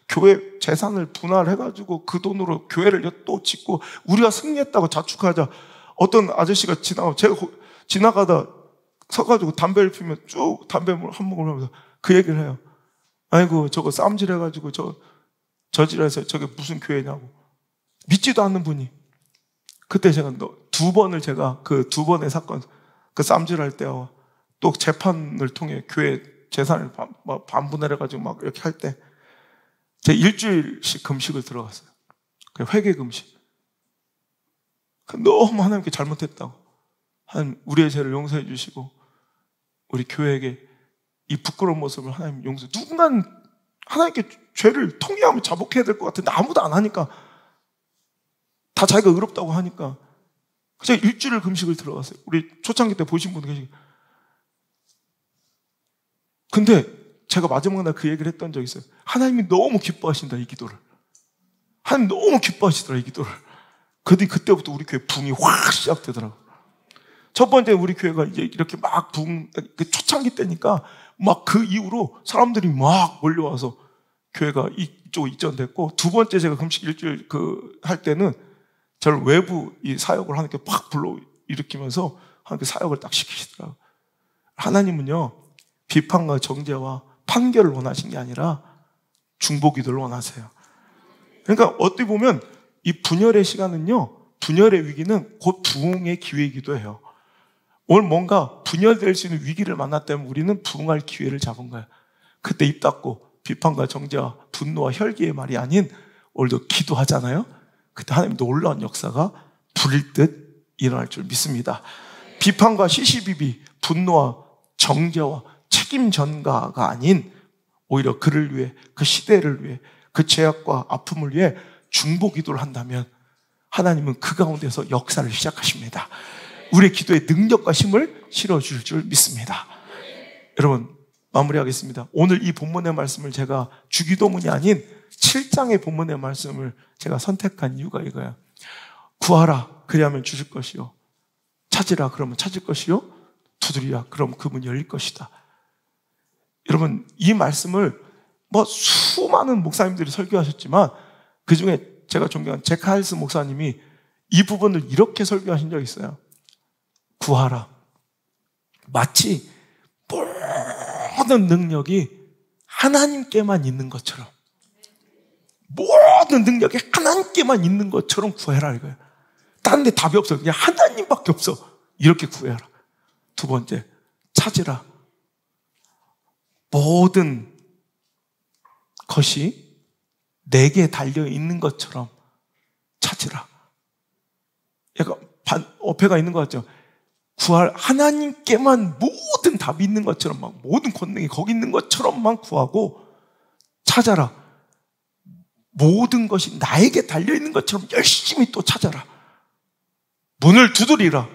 교회 재산을 분할해가지고 그 돈으로 교회를 또 짓고 우리가 승리했다고 자축하자. 어떤 아저씨가 제가 지나가다 서가지고 담배를 피우면 쭉 담배 한 모금 하면서 그 얘기를 해요. 아이고 저거 쌈질해가지고 저질해서 저게 무슨 교회냐고. 믿지도 않는 분이. 그때 제가 두 번의 사건, 그 쌈질할 때와 또 재판을 통해 교회 재산을 반분할해가지고 막 이렇게 할 때 제가 일주일씩 금식을 들어갔어요. 회개 금식. 너무 하나님께 잘못했다고. 우리의 죄를 용서해 주시고 우리 교회에게 이 부끄러운 모습을 하나님 용서해. 누군가는 하나님께 죄를 통회하며 자복해야 될 것 같은데 아무도 안 하니까 다 자기가 의롭다고 하니까 제가 일주일 금식을 들어갔어요. 우리 초창기 때 보신 분들 계시고. 근데 제가 마지막 날 그 얘기를 했던 적이 있어요. 하나님이 너무 기뻐하신다, 이 기도를. 하나님 너무 기뻐하시더라, 이 기도를. 근데 그때부터 우리 교회 붕이 확 시작되더라고요. 첫 번째 우리 교회가 이제 이렇게 막 초창기 때니까 막 그 이후로 사람들이 막 몰려와서 교회가 이쪽으로 이전됐고, 두 번째 제가 금식 일주일 할 때는 저를 외부 이 사역을 하나님께 팍 불러 일으키면서 하나님께 사역을 딱 시키시더라고요. 하나님은요, 비판과 정죄와 판결을 원하신 게 아니라 중보기도를 원하세요. 그러니까 어떻게 보면 이 분열의 시간은요, 분열의 위기는 곧 부흥의 기회이기도 해요. 오늘 뭔가 분열될 수 있는 위기를 만났다면 우리는 부흥할 기회를 잡은 거예요. 그때 입 닫고 비판과 정죄와 분노와 혈기의 말이 아닌 오늘도 기도하잖아요. 그때 하나님 놀라운 역사가 불일 듯 일어날 줄 믿습니다. 비판과 시시비비, 분노와 정죄와 책임 전가가 아닌 오히려 그를 위해, 그 시대를 위해, 그 죄악과 아픔을 위해 중보 기도를 한다면 하나님은 그 가운데서 역사를 시작하십니다. 우리의 기도에 능력과 힘을 실어줄 줄 믿습니다. 여러분, 마무리하겠습니다. 오늘 이 본문의 말씀을 제가 주기도문이 아닌 7장의 본문의 말씀을 제가 선택한 이유가 이거야. 구하라, 그리하면 주실 것이요. 찾으라, 그러면 찾을 것이요. 두드리라, 그럼 그 문이 열릴 것이다. 여러분, 이 말씀을 수많은 목사님들이 설교하셨지만 그 중에 제가 존경한 제카 할스 목사님이 이 부분을 이렇게 설교하신 적이 있어요. 구하라. 마치 모든 능력이 하나님께만 있는 것처럼, 모든 능력이 하나님께만 있는 것처럼 구해라 이거예요. 다른 데 답이 없어. 그냥 하나님밖에 없어. 이렇게 구해라. 두 번째, 찾으라. 모든 것이 내게 달려있는 것처럼 찾으라. 약간 어폐가 있는 것 같죠? 하나님께만 모든 답이 있는 것처럼, 모든 권능이 거기 있는 것처럼만 구하고, 찾아라. 모든 것이 나에게 달려있는 것처럼 열심히 또 찾아라. 문을 두드리라.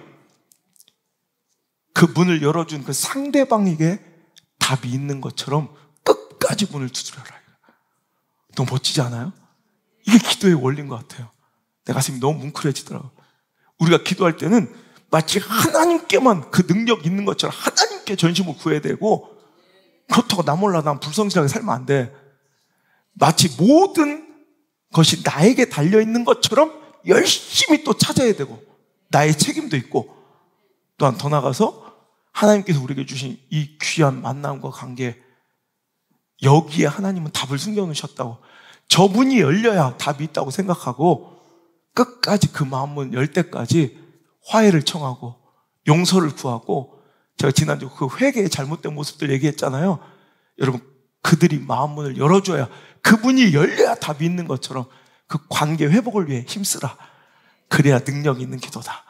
그 문을 열어준 그 상대방에게 답이 있는 것처럼 끝까지 문을 두드려라. 너무 멋지지 않아요? 이게 기도의 원리인 것 같아요. 내 가슴이 너무 뭉클해지더라고요. 우리가 기도할 때는 마치 하나님께만 그 능력 있는 것처럼 하나님께 전심을 구해야 되고, 그렇다고 나 몰라 난 불성실하게 살면 안 돼. 마치 모든 것이 나에게 달려있는 것처럼 열심히 또 찾아야 되고, 나의 책임도 있고, 또한 더 나아가서 하나님께서 우리에게 주신 이 귀한 만남과 관계, 여기에 하나님은 답을 숨겨놓으셨다고, 저 문이 열려야 답이 있다고 생각하고 끝까지 그 마음문 열 때까지 화해를 청하고 용서를 구하고, 제가 지난주 그 회개의 잘못된 모습들 얘기했잖아요. 여러분, 그들이 마음문을 열어줘야, 그분이 열려야 답이 있는 것처럼 그 관계 회복을 위해 힘쓰라. 그래야 능력이 있는 기도다.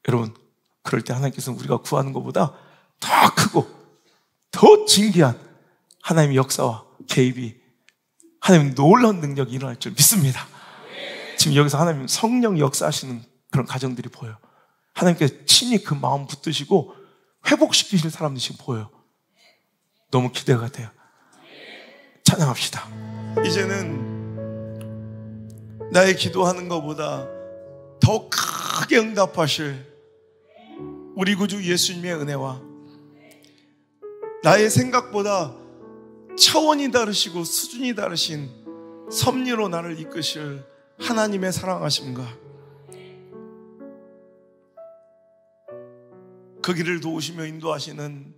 여러분, 그럴 때 하나님께서는 우리가 구하는 것보다 더 크고 더 진귀한 하나님의 역사와 개입이, 하나님의 놀라운 능력이 일어날 줄 믿습니다. 지금 여기서 하나님 성령 역사하시는 그런 가정들이 보여요. 하나님께서 친히 그 마음 붙드시고 회복시키실 사람들이 지금 보여요. 너무 기대가 돼요. 찬양합시다. 이제는 나의 기도하는 것보다 더 크게 응답하실 우리 구주 예수님의 은혜와 나의 생각보다 차원이 다르시고 수준이 다르신 섭리로 나를 이끄실 하나님의 사랑하심과 그 길을 도우시며 인도하시는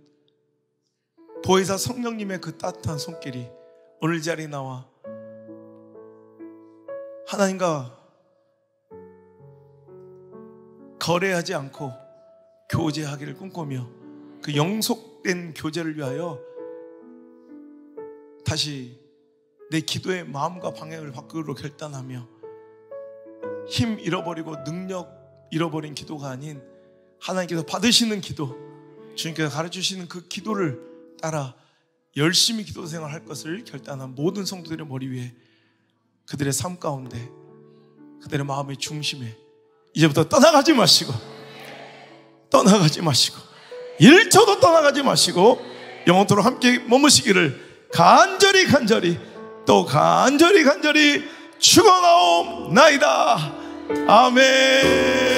보혜사 성령님의 그 따뜻한 손길이 오늘 이 자리에 나와 하나님과 거래하지 않고 교제하기를 꿈꾸며 그 영속된 교제를 위하여 다시 내 기도의 마음과 방향을 바꾸기로 결단하며 힘 잃어버리고 능력 잃어버린 기도가 아닌 하나님께서 받으시는 기도, 주님께서 가르쳐주시는 그 기도를 따라 열심히 기도 생활할 것을 결단한 모든 성도들의 머리 위에, 그들의 삶 가운데, 그들의 마음의 중심에 이제부터 떠나가지 마시고 1초도 떠나가지 마시고 영원토록 함께 머무시기를 간절히 또 간절히 축원하옵나이다. 아멘.